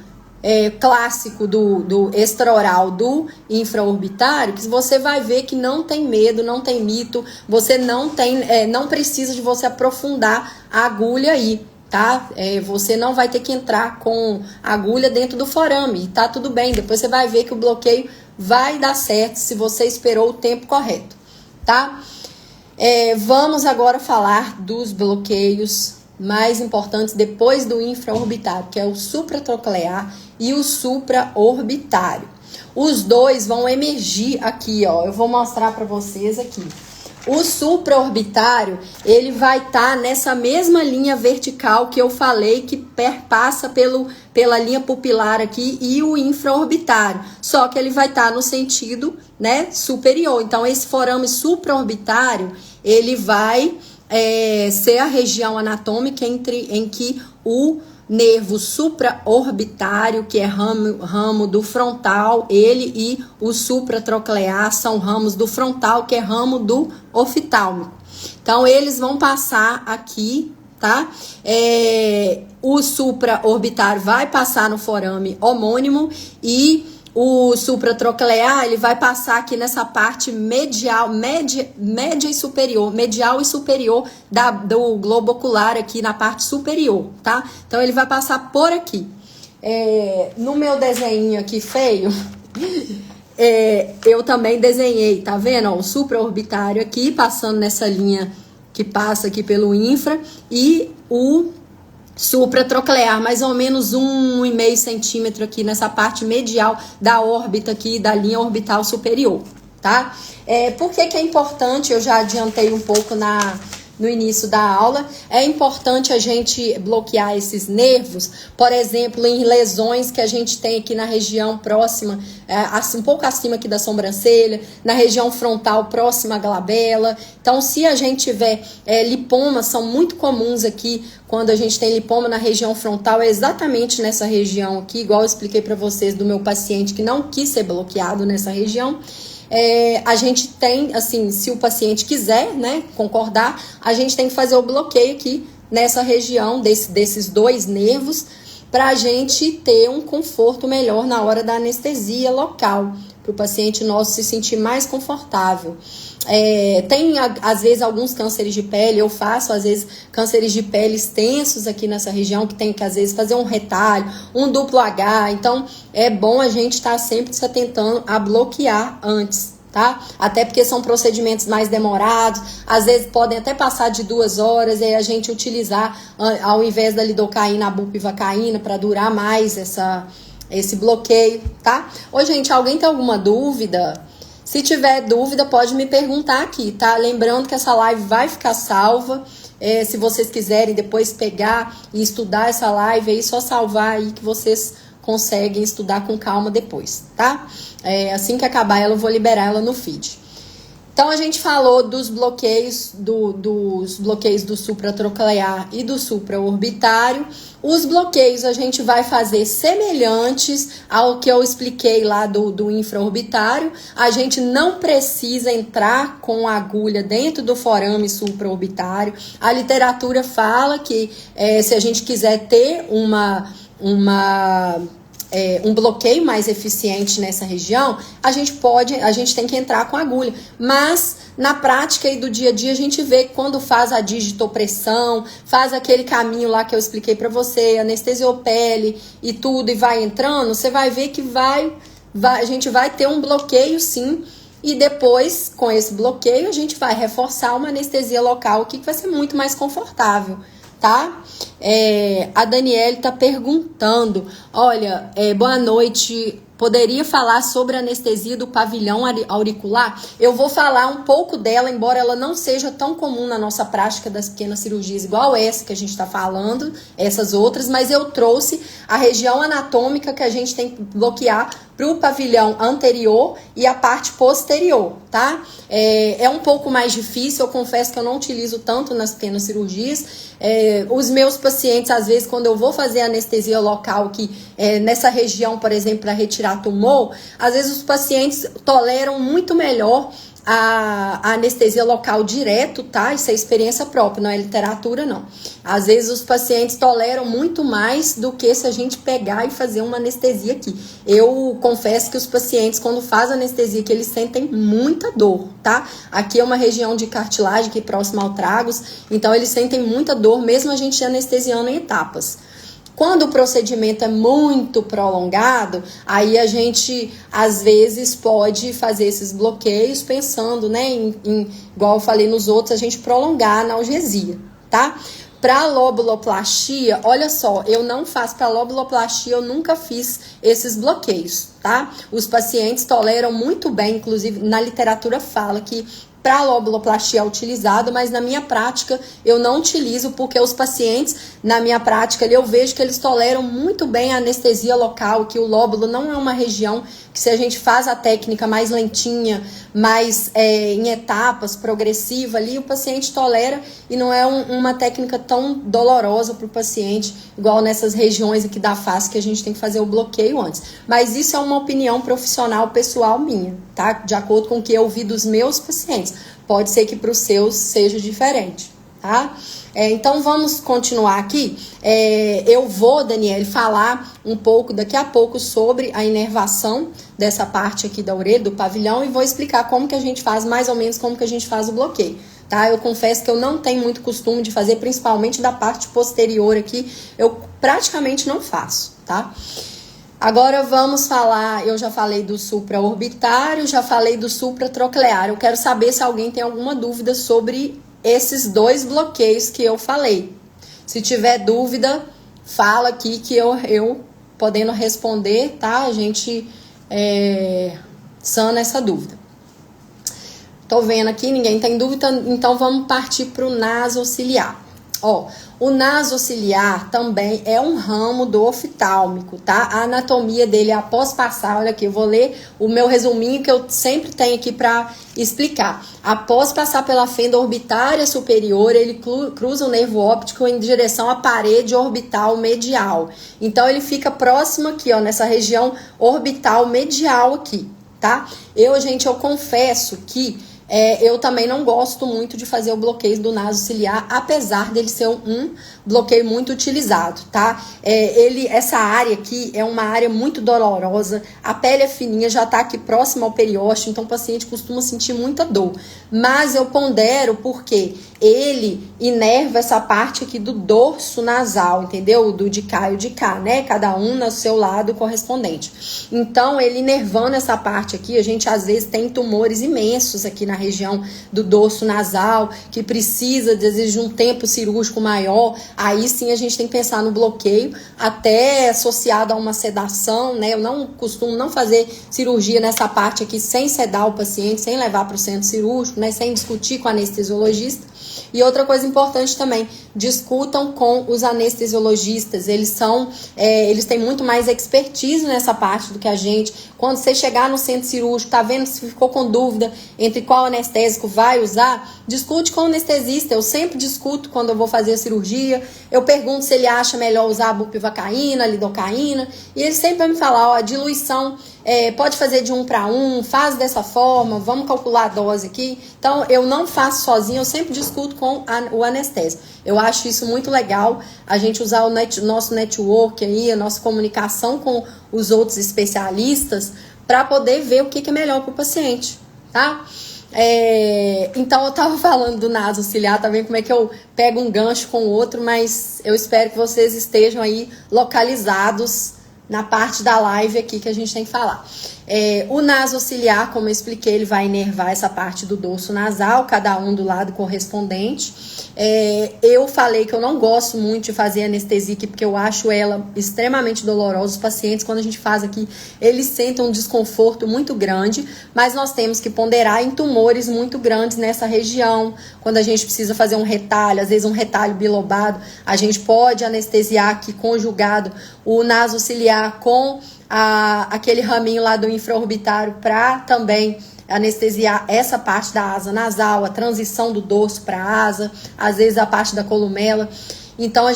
clássico do extraoral do infraorbitário, que você vai ver que não tem medo, não tem mito, você não precisa de você aprofundar a agulha aí, tá? Você não vai ter que entrar com a agulha dentro do forame, tá tudo bem, depois você vai ver que o bloqueio vai dar certo se você esperou o tempo correto, tá? Vamos agora falar dos bloqueios mais importantes depois do infraorbitário, que é o supratroclear e o supraorbitário. Os dois vão emergir aqui, ó. Eu vou mostrar para vocês aqui. O supraorbitário, ele vai estar nessa mesma linha vertical que eu falei, que perpassa pela linha pupilar aqui, e o infraorbitário. Só que ele vai estar no sentido, né, superior. Então, esse forame supraorbitário, ele vai ser a região anatômica em que o nervo supraorbitário, que é ramo do frontal, ele e o supratroclear são ramos do frontal, que é ramo do oftálmico. Então, eles vão passar aqui, tá? O supraorbitário vai passar no forame homônimo e o supratroclear, ele vai passar aqui nessa parte média e superior, medial e superior do globo ocular aqui na parte superior, tá? Então, ele vai passar por aqui. No meu desenho aqui feio, eu também desenhei, tá vendo? Ó, o supraorbitário aqui, passando nessa linha que passa aqui pelo infra, e o supratroclear, mais ou menos 1,5 centímetro aqui nessa parte medial da órbita aqui, da linha orbital superior, tá? Por que é importante? Eu já adiantei um pouco no início da aula. É importante a gente bloquear esses nervos, por exemplo, em lesões que a gente tem aqui na região próxima, um pouco acima aqui da sobrancelha, na região frontal próxima à glabela. Então, se a gente tiver lipomas, são muito comuns aqui, quando a gente tem lipoma na região frontal, é exatamente nessa região aqui, igual eu expliquei para vocês do meu paciente que não quis ser bloqueado nessa região. A gente tem, assim, se o paciente quiser, né, concordar, a gente tem que fazer o bloqueio aqui nessa região desses dois nervos, para a gente ter um conforto melhor na hora da anestesia local, para o paciente nosso se sentir mais confortável. Tem, às vezes, alguns cânceres de pele, eu faço, às vezes, cânceres de pele extensos aqui nessa região, que tem que, às vezes, fazer um retalho, um duplo H. Então, é bom a gente estar sempre se atentando a bloquear antes, tá? Até porque são procedimentos mais demorados, às vezes podem até passar de 2 horas, e aí a gente utilizar, ao invés da lidocaína, a bupivacaína, para durar mais esse bloqueio, tá? Ô, gente, alguém tem alguma dúvida? Se tiver dúvida, pode me perguntar aqui, tá? Lembrando que essa live vai ficar salva. Se vocês quiserem depois pegar e estudar essa live aí, só salvar aí que vocês conseguem estudar com calma depois, tá? Assim que acabar ela, eu vou liberar ela no feed. Então, a gente falou dos bloqueios, dos bloqueios do supratroclear e do supraorbitário. Os bloqueios a gente vai fazer semelhantes ao que eu expliquei lá do infraorbitário. A gente não precisa entrar com a agulha dentro do forame supraorbitário. A literatura fala que se a gente quiser ter um bloqueio mais eficiente nessa região, a gente tem que entrar com agulha. Mas na prática e do dia a dia a gente vê que quando faz a digitopressão, faz aquele caminho lá que eu expliquei para você, anestesiou pele e tudo, e vai entrando, você vai ver que a gente vai ter um bloqueio sim. E depois, com esse bloqueio, a gente vai reforçar uma anestesia local aqui que vai ser muito mais confortável, tá? A Daniele tá perguntando, olha, boa noite, poderia falar sobre a anestesia do pavilhão auricular? Eu vou falar um pouco dela, embora ela não seja tão comum na nossa prática das pequenas cirurgias, igual essa que a gente está falando, essas outras, mas eu trouxe a região anatômica que a gente tem que bloquear para o pavilhão anterior e a parte posterior, tá? É um pouco mais difícil, eu confesso que eu não utilizo tanto nas pequenas cirurgias. Os meus pacientes, às vezes, quando eu vou fazer anestesia local, que nessa região, por exemplo, para retirar tumor, às vezes os pacientes toleram muito melhor a anestesia local direto, tá? Isso é experiência própria, não é literatura, não. Às vezes os pacientes toleram muito mais do que se a gente pegar e fazer uma anestesia aqui. Eu confesso que os pacientes, quando fazem anestesia, que eles sentem muita dor, tá? Aqui é uma região de cartilagem aqui próxima ao tragus, então eles sentem muita dor, mesmo a gente anestesiando em etapas. Quando o procedimento é muito prolongado, aí a gente, às vezes, pode fazer esses bloqueios pensando, né, igual eu falei nos outros, a gente prolongar a analgesia, tá? Para lobuloplastia, olha só, eu não faço para lobuloplastia, eu nunca fiz esses bloqueios, tá? Os pacientes toleram muito bem, inclusive na literatura fala que para lobuloplastia é utilizado, mas na minha prática eu não utilizo, porque os pacientes, na minha prática, eu vejo que eles toleram muito bem a anestesia local, que o lóbulo não é uma região que, se a gente faz a técnica mais lentinha, mais em etapas, progressiva ali, o paciente tolera, e não é uma técnica tão dolorosa para o paciente, igual nessas regiões aqui da face que a gente tem que fazer o bloqueio antes. Mas isso é uma opinião profissional pessoal minha, tá? De acordo com o que eu vi dos meus pacientes. Pode ser que para os seus seja diferente, tá? Então vamos continuar aqui. Eu vou, Daniele, falar um pouco daqui a pouco sobre a inervação dessa parte aqui da orelha, do pavilhão, e vou explicar como que a gente faz, mais ou menos como que a gente faz o bloqueio, tá? Eu confesso que eu não tenho muito costume de fazer, principalmente da parte posterior aqui, eu praticamente não faço, tá? Agora vamos falar, eu já falei do supraorbitário, já falei do supratroclear. Eu quero saber se alguém tem alguma dúvida sobre esses dois bloqueios que eu falei. Se tiver dúvida, fala aqui que eu podendo responder, tá? A gente sana essa dúvida. Tô vendo aqui, ninguém tem dúvida, então vamos partir para o nasociliar. O nasociliar também é um ramo do oftálmico, tá? A anatomia dele, após passar, olha aqui, eu vou ler o meu resuminho que eu sempre tenho aqui para explicar. Após passar pela fenda orbitária superior, ele cruza o nervo óptico em direção à parede orbital medial. Então, ele fica próximo aqui, ó, nessa região orbital medial aqui, tá? Eu confesso que eu também não gosto muito de fazer o bloqueio do nasociliar, apesar dele ser um bloqueio muito utilizado, tá? Essa área aqui é uma área muito dolorosa, a pele é fininha, já tá aqui próximo ao periósteo, então o paciente costuma sentir muita dor. Mas eu pondero porque ele inerva essa parte aqui do dorso nasal, entendeu? Do de cá e o de cá, né? Cada um no seu lado correspondente. Então, ele inervando essa parte aqui, a gente às vezes tem tumores imensos aqui na região do dorso nasal, que precisa, às vezes, de um tempo cirúrgico maior. Aí sim a gente tem que pensar no bloqueio, até associado a uma sedação, né? Eu não costumo não fazer cirurgia nessa parte aqui sem sedar o paciente, sem levar para o centro cirúrgico, né? Sem discutir com o anestesiologista. E outra coisa importante também, discutam com os anestesiologistas, eles têm muito mais expertise nessa parte do que a gente. Quando você chegar no centro cirúrgico, tá vendo se ficou com dúvida entre qual anestésico vai usar, discute com o anestesista. Eu sempre discuto quando eu vou fazer a cirurgia, eu pergunto se ele acha melhor usar a bupivacaína, a lidocaína, e ele sempre vai me falar, ó, a diluição pode fazer de 1 para 1, faz dessa forma, vamos calcular a dose aqui. Então, eu não faço sozinha, eu sempre discuto com o anestésico. Eu acho isso muito legal, a gente usar o nosso network aí, a nossa comunicação com os outros especialistas para poder ver o que é melhor para o paciente, tá? Então, eu tava falando do naso ciliar, tá vendo como é que eu pego um gancho com o outro, mas eu espero que vocês estejam aí localizados na parte da live aqui que a gente tem que falar. O naso ciliar, como eu expliquei, ele vai inervar essa parte do dorso nasal, cada um do lado correspondente. Eu falei que eu não gosto muito de fazer anestesia aqui, porque eu acho ela extremamente dolorosa. Os pacientes, quando a gente faz aqui, eles sentem um desconforto muito grande, mas nós temos que ponderar em tumores muito grandes nessa região. Quando a gente precisa fazer um retalho, às vezes um retalho bilobado, a gente pode anestesiar aqui conjugado o naso ciliar com aquele raminho lá do infraorbitário para também anestesiar essa parte da asa nasal, a transição do dorso para a asa, às vezes a parte da columela. Então,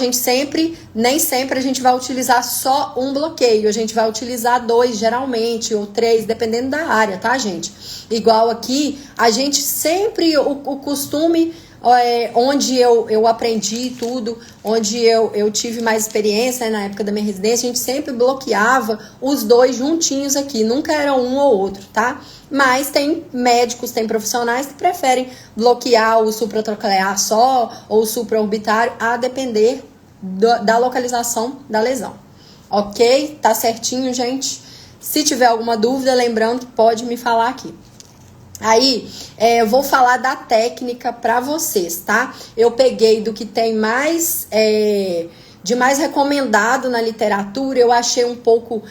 nem sempre a gente vai utilizar só um bloqueio, a gente vai utilizar 2 geralmente, ou 3, dependendo da área, tá, gente? Igual aqui, a gente sempre, o costume, onde eu aprendi tudo, onde eu tive mais experiência, né, na época da minha residência, a gente sempre bloqueava os 2 juntinhos aqui, nunca era um ou outro, tá? Mas tem médicos, tem profissionais que preferem bloquear o supratroclear só ou o supraorbitário, a depender da localização da lesão. Ok? Tá certinho, gente? Se tiver alguma dúvida, lembrando que pode me falar aqui. Aí, eu vou falar da técnica para vocês, tá? Eu peguei do que tem de mais recomendado na literatura. Eu achei um pouco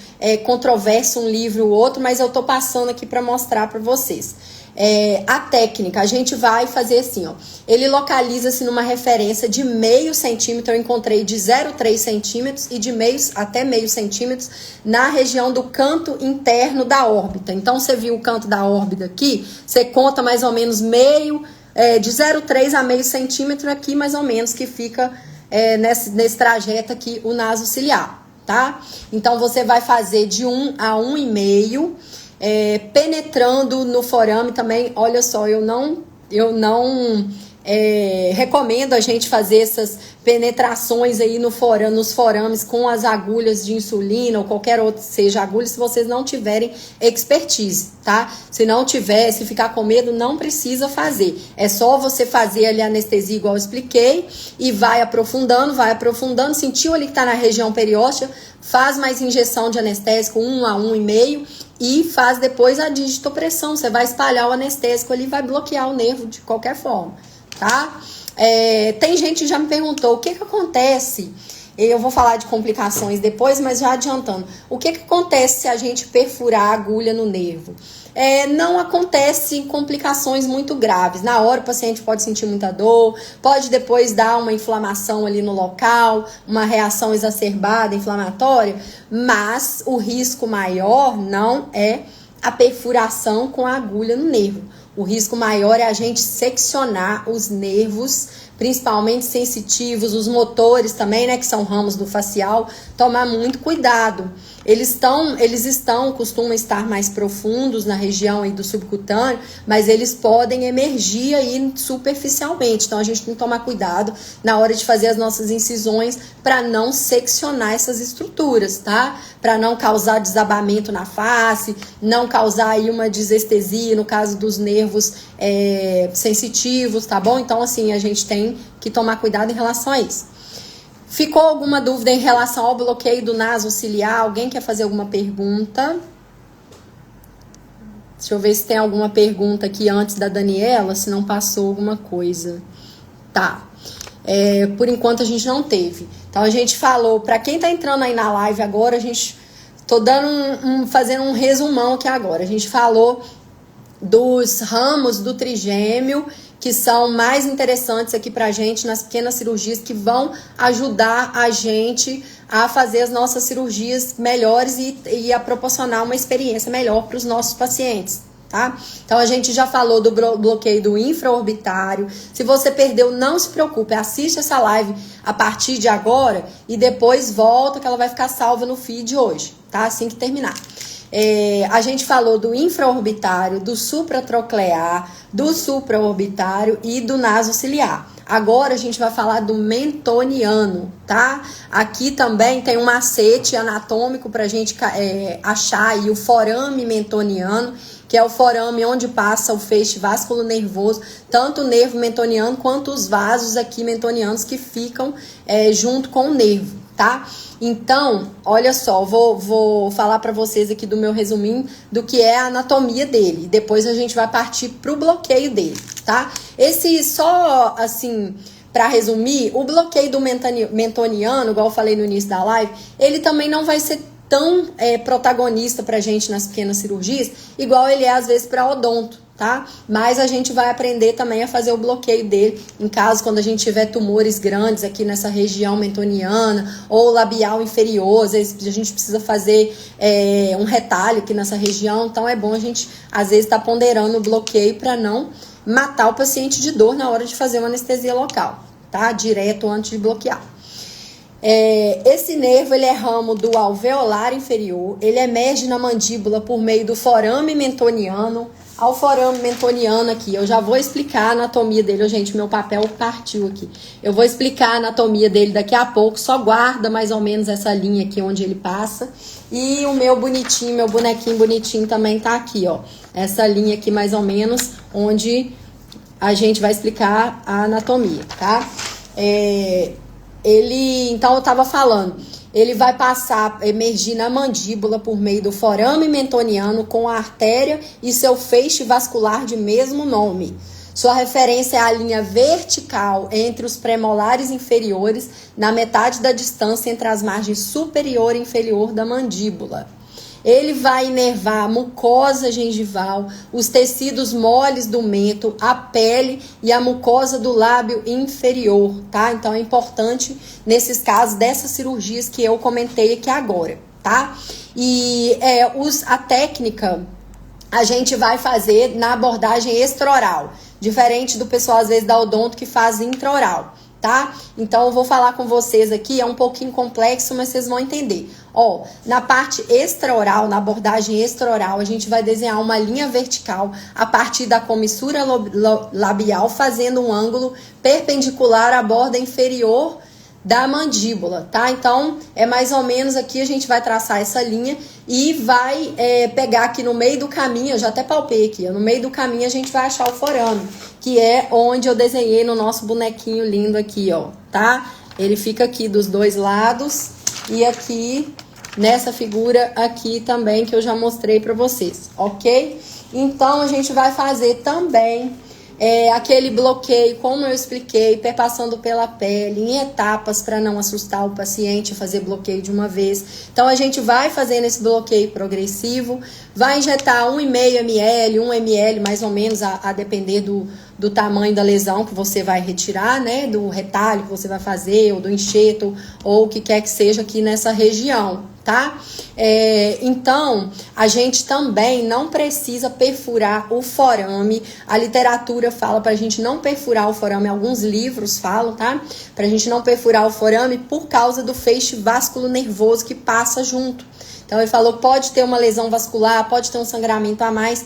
controverso um livro ou outro, mas eu tô passando aqui para mostrar para vocês. A técnica, a gente vai fazer assim, ó. Ele localiza-se numa referência de meio centímetro, eu encontrei de 0,3 centímetros e de até meio centímetros na região do canto interno da órbita. Então, você viu o canto da órbita aqui, você conta mais ou menos de 0,3 a meio centímetro aqui, mais ou menos, que fica nesse trajeto aqui, o naso ciliar, tá? Então, você vai fazer de 1 a 1,5, penetrando no forame também. Olha só, eu não recomendo a gente fazer essas penetrações aí nos forames com as agulhas de insulina ou qualquer outra seja agulha, se vocês não tiverem expertise, tá? Se não tiver, se ficar com medo, não precisa fazer. É só você fazer ali a anestesia igual eu expliquei e vai aprofundando, sentiu ali que tá na região perióstea, faz mais injeção de anestésico 1 a 1,5 e faz depois a digitopressão. Você vai espalhar o anestésico ali e vai bloquear o nervo de qualquer forma, tá? Tem gente que já me perguntou o que acontece. Eu vou falar de complicações depois, mas já adiantando. O que acontece se a gente perfurar a agulha no nervo? Não acontece complicações muito graves. Na hora o paciente pode sentir muita dor, pode depois dar uma inflamação ali no local, uma reação exacerbada, inflamatória, mas o risco maior não é a perfuração com a agulha no nervo. O risco maior é a gente seccionar os nervos, principalmente sensitivos, os motores também, né, que são ramos do facial, tomar muito cuidado. Eles costumam estar mais profundos na região aí do subcutâneo, mas eles podem emergir aí superficialmente. Então, a gente tem que tomar cuidado na hora de fazer as nossas incisões para não seccionar essas estruturas, tá? Para não causar desabamento na face, não causar aí uma desestesia no caso dos nervos sensitivos, tá bom? Então, assim, a gente tem que tomar cuidado em relação a isso. Ficou alguma dúvida em relação ao bloqueio do naso ciliar? Alguém quer fazer alguma pergunta? Deixa eu ver se tem alguma pergunta aqui antes da Daniela, se não passou alguma coisa. Tá. Por enquanto a gente não teve. Então a gente falou, para quem tá entrando aí na live agora, tô dando fazendo um resumão aqui agora. A gente falou dos ramos do trigêmeo, que são mais interessantes aqui pra gente nas pequenas cirurgias, que vão ajudar a gente a fazer as nossas cirurgias melhores e a proporcionar uma experiência melhor para os nossos pacientes, tá? Então a gente já falou do bloqueio do infraorbitário. Se você perdeu, não se preocupe, assiste essa live a partir de agora e depois volta, que ela vai ficar salva no feed hoje, tá? Assim que terminar. A gente falou do infraorbitário, do supratroclear, do supraorbitário e do nasociliar. Agora a gente vai falar do mentoniano, tá? Aqui também tem um macete anatômico pra gente achar aí o forame mentoniano, que é o forame onde passa o feixe vasculo nervoso, tanto o nervo mentoniano quanto os vasos aqui mentonianos que ficam junto com o nervo, tá? Então, olha só, vou falar para vocês aqui do meu resuminho do que é a anatomia dele. Depois a gente vai partir pro bloqueio dele, tá? Esse só, assim, para resumir, o bloqueio do mentoniano, igual eu falei no início da live, ele também não vai ser tão protagonista pra gente nas pequenas cirurgias, igual ele é às vezes para odonto, tá? Mas a gente vai aprender também a fazer o bloqueio dele em caso quando a gente tiver tumores grandes aqui nessa região mentoniana ou labial inferior, às vezes a gente precisa fazer um retalho aqui nessa região, então é bom a gente às vezes estar ponderando o bloqueio para não matar o paciente de dor na hora de fazer uma anestesia local, tá? Direto antes de bloquear. Esse nervo ele é ramo do alveolar inferior, ele emerge na mandíbula por meio do forame mentoniano. Ao forame mentoniano aqui, eu já vou explicar a anatomia dele. Gente, meu papel partiu aqui. Eu vou explicar a anatomia dele daqui a pouco, só guarda mais ou menos essa linha aqui onde ele passa. E o meu bonitinho, meu bonequinho bonitinho também tá aqui, ó. Essa linha aqui mais ou menos, onde a gente vai explicar a anatomia, tá? Então eu tava falando, ele vai emergir na mandíbula por meio do forame mentoniano com a artéria e seu feixe vascular de mesmo nome. Sua referência é a linha vertical entre os premolares inferiores, na metade da distância entre as margens superior e inferior da mandíbula. Ele vai inervar a mucosa gengival, os tecidos moles do mento, a pele e a mucosa do lábio inferior, tá? Então é importante nesses casos dessas cirurgias que eu comentei aqui agora, tá? E a técnica a gente vai fazer na abordagem extraoral, diferente do pessoal às vezes da odonto que faz intraoral, tá? Então eu vou falar com vocês aqui, é um pouquinho complexo, mas vocês vão entender. Ó, na parte extraoral, na abordagem extraoral, a gente vai desenhar uma linha vertical a partir da comissura labial, fazendo um ângulo perpendicular à borda inferior da mandíbula, tá? Então, é mais ou menos aqui, a gente vai traçar essa linha e vai pegar aqui no meio do caminho, eu já até palpei aqui, no meio do caminho a gente vai achar o forame, que é onde eu desenhei no nosso bonequinho lindo aqui, ó, tá? Ele fica aqui dos dois lados e aqui nessa figura aqui também que eu já mostrei para vocês, ok? Então, a gente vai fazer também aquele bloqueio, como eu expliquei, perpassando pela pele, em etapas para não assustar o paciente, fazer bloqueio de uma vez. Então, a gente vai fazendo esse bloqueio progressivo, vai injetar 1,5 ml, 1 ml mais ou menos, a depender do tamanho da lesão que você vai retirar, né, do retalho que você vai fazer, ou do enxerto, ou o que quer que seja aqui nessa região, tá? Então, a gente também não precisa perfurar o forame. A literatura fala pra gente não perfurar o forame, alguns livros falam, tá? Pra gente não perfurar o forame por causa do feixe vasculo nervoso que passa junto. Então, ele falou que pode ter uma lesão vascular, pode ter um sangramento a mais.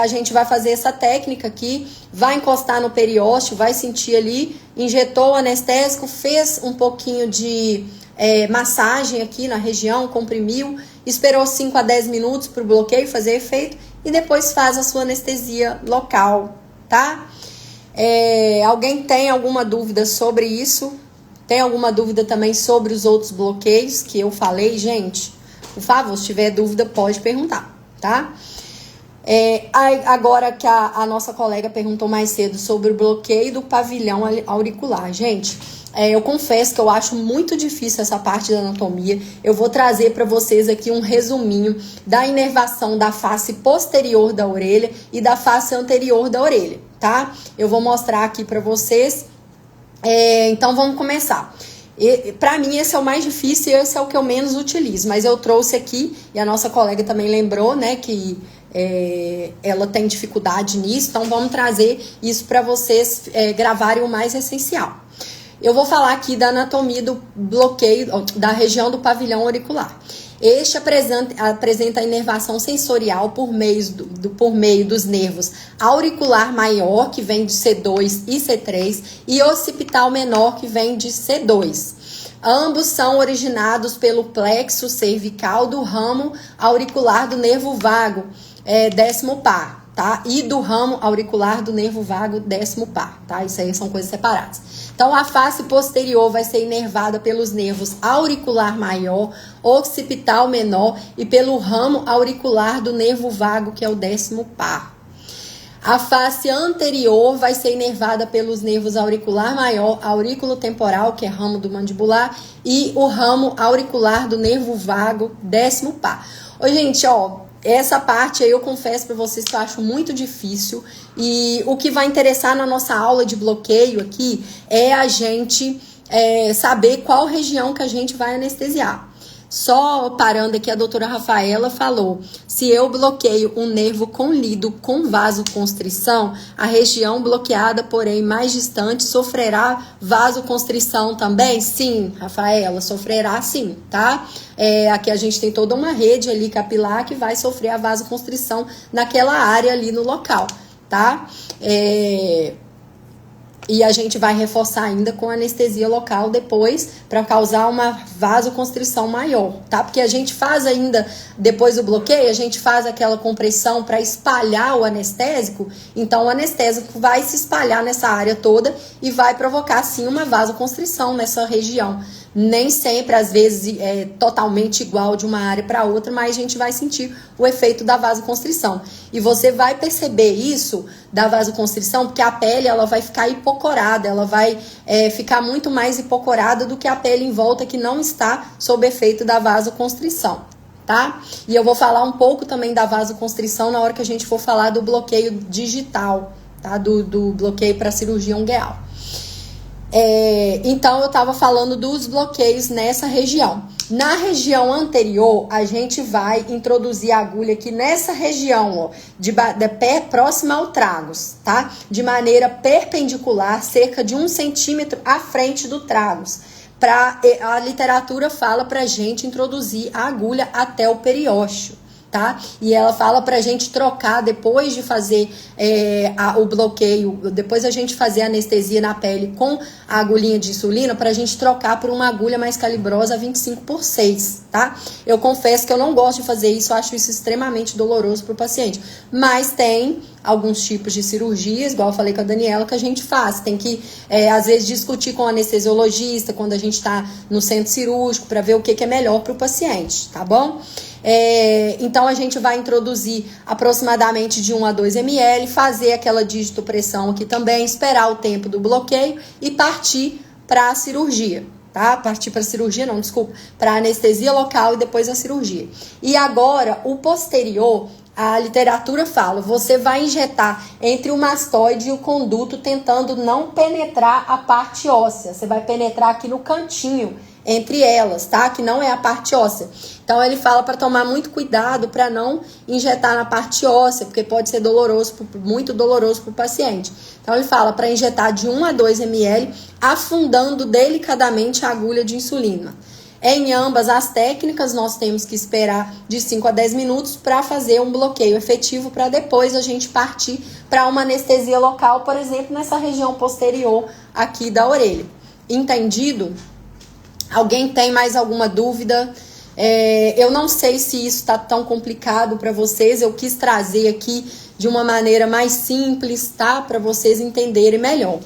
A gente vai fazer essa técnica aqui, vai encostar no periósteo, vai sentir ali, injetou o anestésico, fez um pouquinho de massagem aqui na região, comprimiu, esperou 5 a 10 minutos para o bloqueio fazer efeito e depois faz a sua anestesia local, tá? Alguém tem alguma dúvida sobre isso? Tem alguma dúvida também sobre os outros bloqueios que eu falei, gente? Por favor, se tiver dúvida, pode perguntar, tá? Agora que a nossa colega perguntou mais cedo sobre o bloqueio do pavilhão auricular. Gente, eu confesso que eu acho muito difícil essa parte da anatomia. Eu vou trazer para vocês aqui um resuminho da inervação da face posterior da orelha e da face anterior da orelha, tá? Eu vou mostrar aqui para vocês. Então vamos começar. Para mim esse é o mais difícil e esse é o que eu menos utilizo, mas eu trouxe aqui, e a nossa colega também lembrou, né, que ela tem dificuldade nisso, então vamos trazer isso para vocês gravarem o mais essencial. Eu vou falar aqui da anatomia do bloqueio da região do pavilhão auricular. Este apresenta a inervação sensorial por meio dos nervos auricular maior, que vem de C2 e C3, e occipital menor, que vem de C2. Ambos são originados pelo plexo cervical do ramo auricular do nervo vago, décimo par, tá? E do ramo auricular do nervo vago, décimo par, tá? Isso aí são coisas separadas. Então, a face posterior vai ser inervada pelos nervos auricular maior, occipital menor e pelo ramo auricular do nervo vago, que é o décimo par. A face anterior vai ser inervada pelos nervos auricular maior, aurículo temporal, que é ramo do mandibular, e o ramo auricular do nervo vago, décimo par. Ô, gente, ó, essa parte aí eu confesso para vocês que eu acho muito difícil, e o que vai interessar na nossa aula de bloqueio aqui é a gente saber qual região que a gente vai anestesiar. Só parando aqui, a doutora Rafaela falou, se eu bloqueio um nervo conlido com vasoconstrição, a região bloqueada, porém mais distante, sofrerá vasoconstrição também? Sim, Rafaela, sofrerá sim, tá? Aqui a gente tem toda uma rede ali capilar que vai sofrer a vasoconstrição naquela área ali no local, tá? E a gente vai reforçar ainda com anestesia local depois para causar uma vasoconstrição maior, tá? Porque a gente faz ainda, depois do bloqueio, a gente faz aquela compressão para espalhar o anestésico. Então o anestésico vai se espalhar nessa área toda e vai provocar sim uma vasoconstrição nessa região. Nem sempre, às vezes, é totalmente igual de uma área para outra, mas a gente vai sentir o efeito da vasoconstrição. E você vai perceber isso da vasoconstrição, porque a pele ela vai ficar hipocorada, ela vai ficar muito mais hipocorada do que a pele em volta que não está sob efeito da vasoconstrição, tá? E eu vou falar um pouco também da vasoconstrição na hora que a gente for falar do bloqueio digital, tá? Do bloqueio para cirurgia ungueal. Então eu estava falando dos bloqueios nessa região. Na região anterior, a gente vai introduzir a agulha aqui nessa região, ó, de pé próxima ao tragus, tá? De maneira perpendicular, cerca de 1 centímetro à frente do tragus. A literatura fala pra gente introduzir a agulha até o periósteo. Tá? E ela fala pra gente trocar depois de fazer o bloqueio, depois a gente fazer a anestesia na pele com a agulhinha de insulina, pra gente trocar por uma agulha mais calibrosa 25/6, tá? Eu confesso que eu não gosto de fazer isso, eu acho isso extremamente doloroso pro paciente, mas tem alguns tipos de cirurgias, igual eu falei com a Daniela, que a gente faz. Tem que, às vezes, discutir com o anestesiologista quando a gente tá no centro cirúrgico para ver o que é melhor pro paciente, tá bom? Então a gente vai introduzir aproximadamente de 1 a 2 ml, fazer aquela digitopressão aqui também, esperar o tempo do bloqueio e partir para a cirurgia, tá? Partir para a cirurgia, não, desculpa, para a anestesia local e depois a cirurgia. E agora, o posterior, a literatura fala, você vai injetar entre o mastoide e o conduto, tentando não penetrar a parte óssea. Você vai penetrar aqui no cantinho entre elas, tá? Que não é a parte óssea. Então ele fala para tomar muito cuidado para não injetar na parte óssea, porque pode ser doloroso, muito doloroso para o paciente. Então ele fala para injetar de 1 a 2 ml, afundando delicadamente a agulha de insulina. Em ambas as técnicas, nós temos que esperar de 5 a 10 minutos para fazer um bloqueio efetivo, para depois a gente partir para uma anestesia local, por exemplo, nessa região posterior aqui da orelha. Entendido? Alguém tem mais alguma dúvida? Eu não sei se isso está tão complicado para vocês, eu quis trazer aqui de uma maneira mais simples, tá? Para vocês entenderem melhor.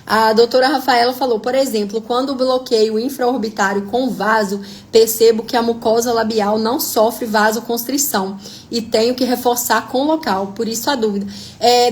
A doutora Rafaela falou, por exemplo, quando bloqueio infraorbitário com vaso, percebo que a mucosa labial não sofre vasoconstrição e tenho que reforçar com o local, por isso a dúvida.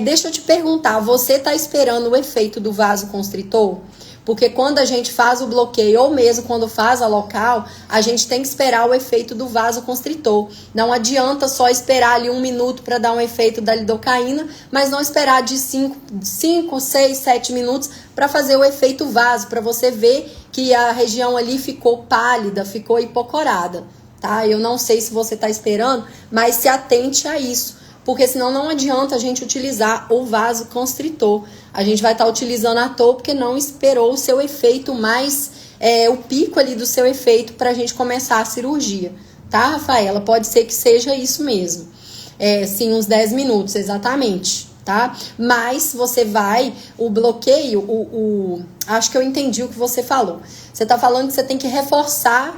Deixa eu te perguntar, você está esperando o efeito do vasoconstritor? Porque quando a gente faz o bloqueio, ou mesmo quando faz a local, a gente tem que esperar o efeito do vasoconstritor. Não adianta só esperar ali 1 minuto para dar um efeito da lidocaína, mas não esperar de 5, 6, 7 minutos para fazer o efeito vaso, para você ver que a região ali ficou pálida, ficou hipocorada, tá? Eu não sei se você está esperando, mas se atente a isso, porque senão não adianta a gente utilizar o vasoconstritor. A gente vai estar utilizando à toa porque não esperou o seu efeito mais, o pico ali do seu efeito para a gente começar a cirurgia, tá, Rafaela? Pode ser que seja isso mesmo. Sim, uns 10 minutos, exatamente, tá? Mas você vai, o bloqueio, acho que eu entendi o que você falou. Você tá falando que você tem que reforçar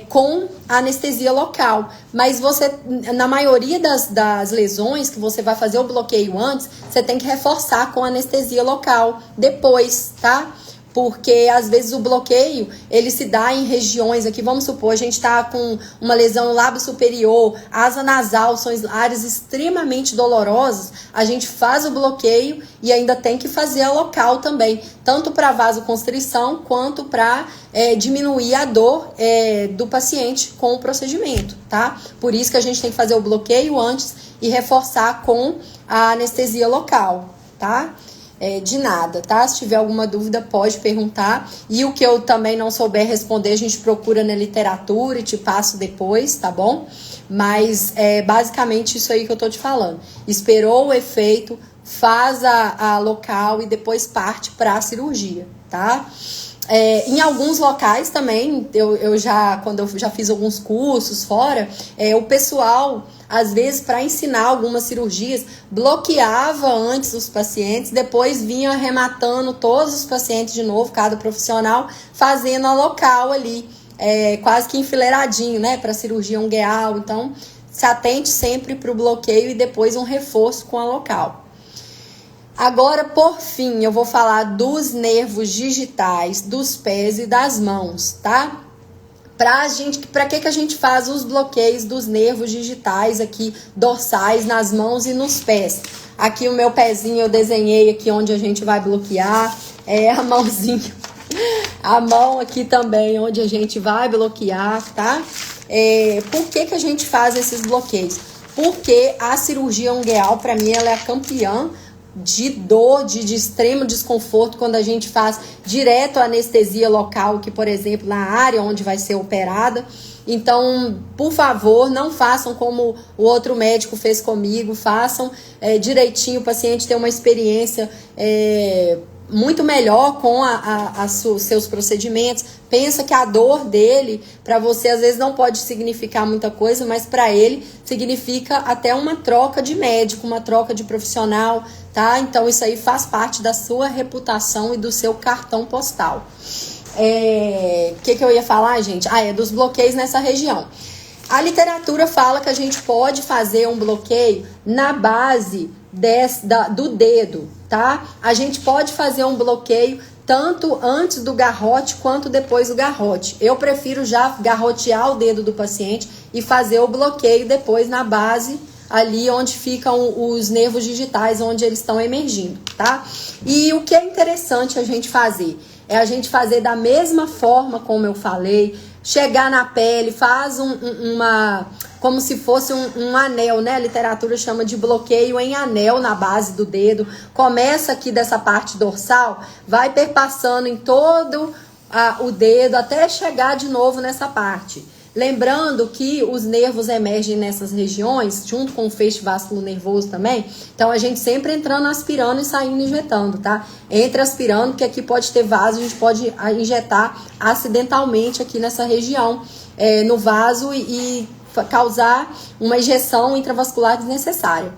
com anestesia local, mas você, na maioria das lesões que você vai fazer o bloqueio antes, você tem que reforçar com anestesia local depois, tá? Porque às vezes o bloqueio, ele se dá em regiões aqui, vamos supor, a gente tá com uma lesão no lábio superior, asa nasal, são áreas extremamente dolorosas, a gente faz o bloqueio e ainda tem que fazer a local também, tanto para vasoconstrição quanto para diminuir a dor do paciente com o procedimento, tá? Por isso que a gente tem que fazer o bloqueio antes e reforçar com a anestesia local, tá? De nada, tá? Se tiver alguma dúvida, pode perguntar. E o que eu também não souber responder, a gente procura na literatura e te passo depois, tá bom? Mas é basicamente isso aí que eu tô te falando. Esperou o efeito, faz a local e depois parte para a cirurgia, tá? Em alguns locais também, quando eu já fiz alguns cursos fora, o pessoal, às vezes, para ensinar algumas cirurgias, bloqueava antes os pacientes, depois vinha arrematando todos os pacientes de novo, cada profissional, fazendo a local ali, quase que enfileiradinho, né, para cirurgia ungueal. Então, se atente sempre para o bloqueio e depois um reforço com a local. Agora, por fim, eu vou falar dos nervos digitais, dos pés e das mãos, tá? Para que a gente faz os bloqueios dos nervos digitais aqui, dorsais, nas mãos e nos pés? Aqui o meu pezinho eu desenhei aqui onde a gente vai bloquear, a mãozinha, a mão aqui também onde a gente vai bloquear, tá? Por que a gente faz esses bloqueios? Porque a cirurgia ungueal, para mim, ela é a campeã de dor, de extremo desconforto quando a gente faz direto a anestesia local, que por exemplo na área onde vai ser operada. Então, por favor, não façam como o outro médico fez comigo, façam direitinho, o paciente tem uma experiência muito melhor com os seus procedimentos. Pensa que a dor dele, para você, às vezes não pode significar muita coisa, mas para ele significa até uma troca de médico, uma troca de profissional, tá? Então isso aí faz parte da sua reputação e do seu cartão postal. Que eu ia falar, gente? Dos bloqueios nessa região. A literatura fala que a gente pode fazer um bloqueio na base do dedo, tá? A gente pode fazer um bloqueio tanto antes do garrote quanto depois do garrote. Eu prefiro já garrotear o dedo do paciente e fazer o bloqueio depois na base, ali onde ficam os nervos digitais, onde eles estão emergindo, tá? E o que é interessante a gente fazer? É a gente fazer da mesma forma como eu falei, chegar na pele, faz como se fosse um anel, né? A literatura chama de bloqueio em anel na base do dedo. Começa aqui dessa parte dorsal, vai perpassando em todo o dedo até chegar de novo nessa parte. Lembrando que os nervos emergem nessas regiões, junto com o feixe vascular nervoso também. Então, a gente sempre entrando, aspirando e saindo injetando, tá? Entra aspirando, porque aqui pode ter vaso, a gente pode injetar acidentalmente aqui nessa região, no vaso e causar uma injeção intravascular desnecessária.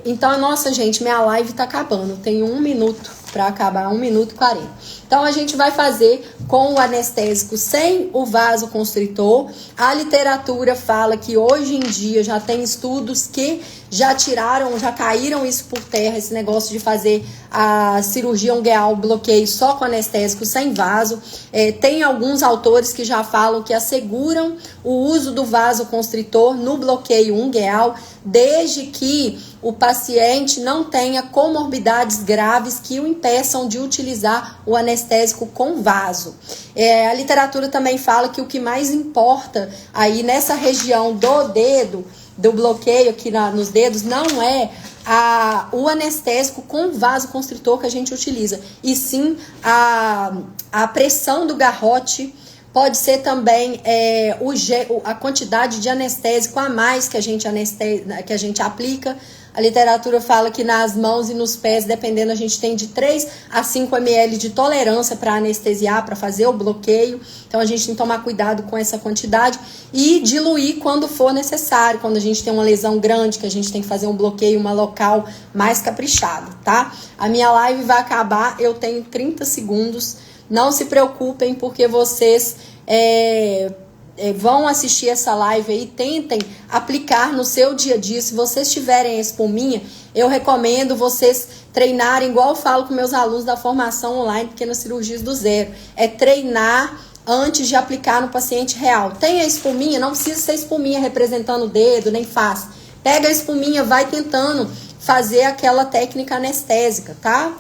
Então, nossa, gente, minha live tá acabando. Tem 1 minuto para acabar, 1 minuto e 40. Então, a gente vai fazer com o anestésico sem o vasoconstritor. A literatura fala que hoje em dia já tem estudos que já caíram isso por terra, esse negócio de fazer a cirurgia ungueal, bloqueio só com anestésico sem vaso. Tem alguns autores que já falam que asseguram o uso do vasoconstritor no bloqueio ungueal, desde que o paciente não tenha comorbidades graves que o impeçam de utilizar o anestésico com vaso. A literatura também fala que o que mais importa aí nessa região do dedo, do bloqueio aqui nos dedos, não é o anestésico com vasoconstritor que a gente utiliza, e sim a pressão do garrote. Pode ser também a quantidade de anestésico a mais que a gente aplica. A literatura fala que nas mãos e nos pés, dependendo, a gente tem de 3 a 5 ml de tolerância para anestesiar, para fazer o bloqueio. Então, a gente tem que tomar cuidado com essa quantidade e diluir quando for necessário. Quando a gente tem uma lesão grande, que a gente tem que fazer um bloqueio, uma local mais caprichado, tá? A minha live vai acabar, eu tenho 30 segundos. Não se preocupem, porque vocês vão assistir essa live aí, tentem aplicar no seu dia a dia. Se vocês tiverem espuminha, eu recomendo vocês treinarem, igual eu falo com meus alunos da formação online Pequenas Cirurgias do Zero, treinar antes de aplicar no paciente real. Tem a espuminha, não precisa ser espuminha representando o dedo, nem face. Pega a espuminha, vai tentando fazer aquela técnica anestésica, tá?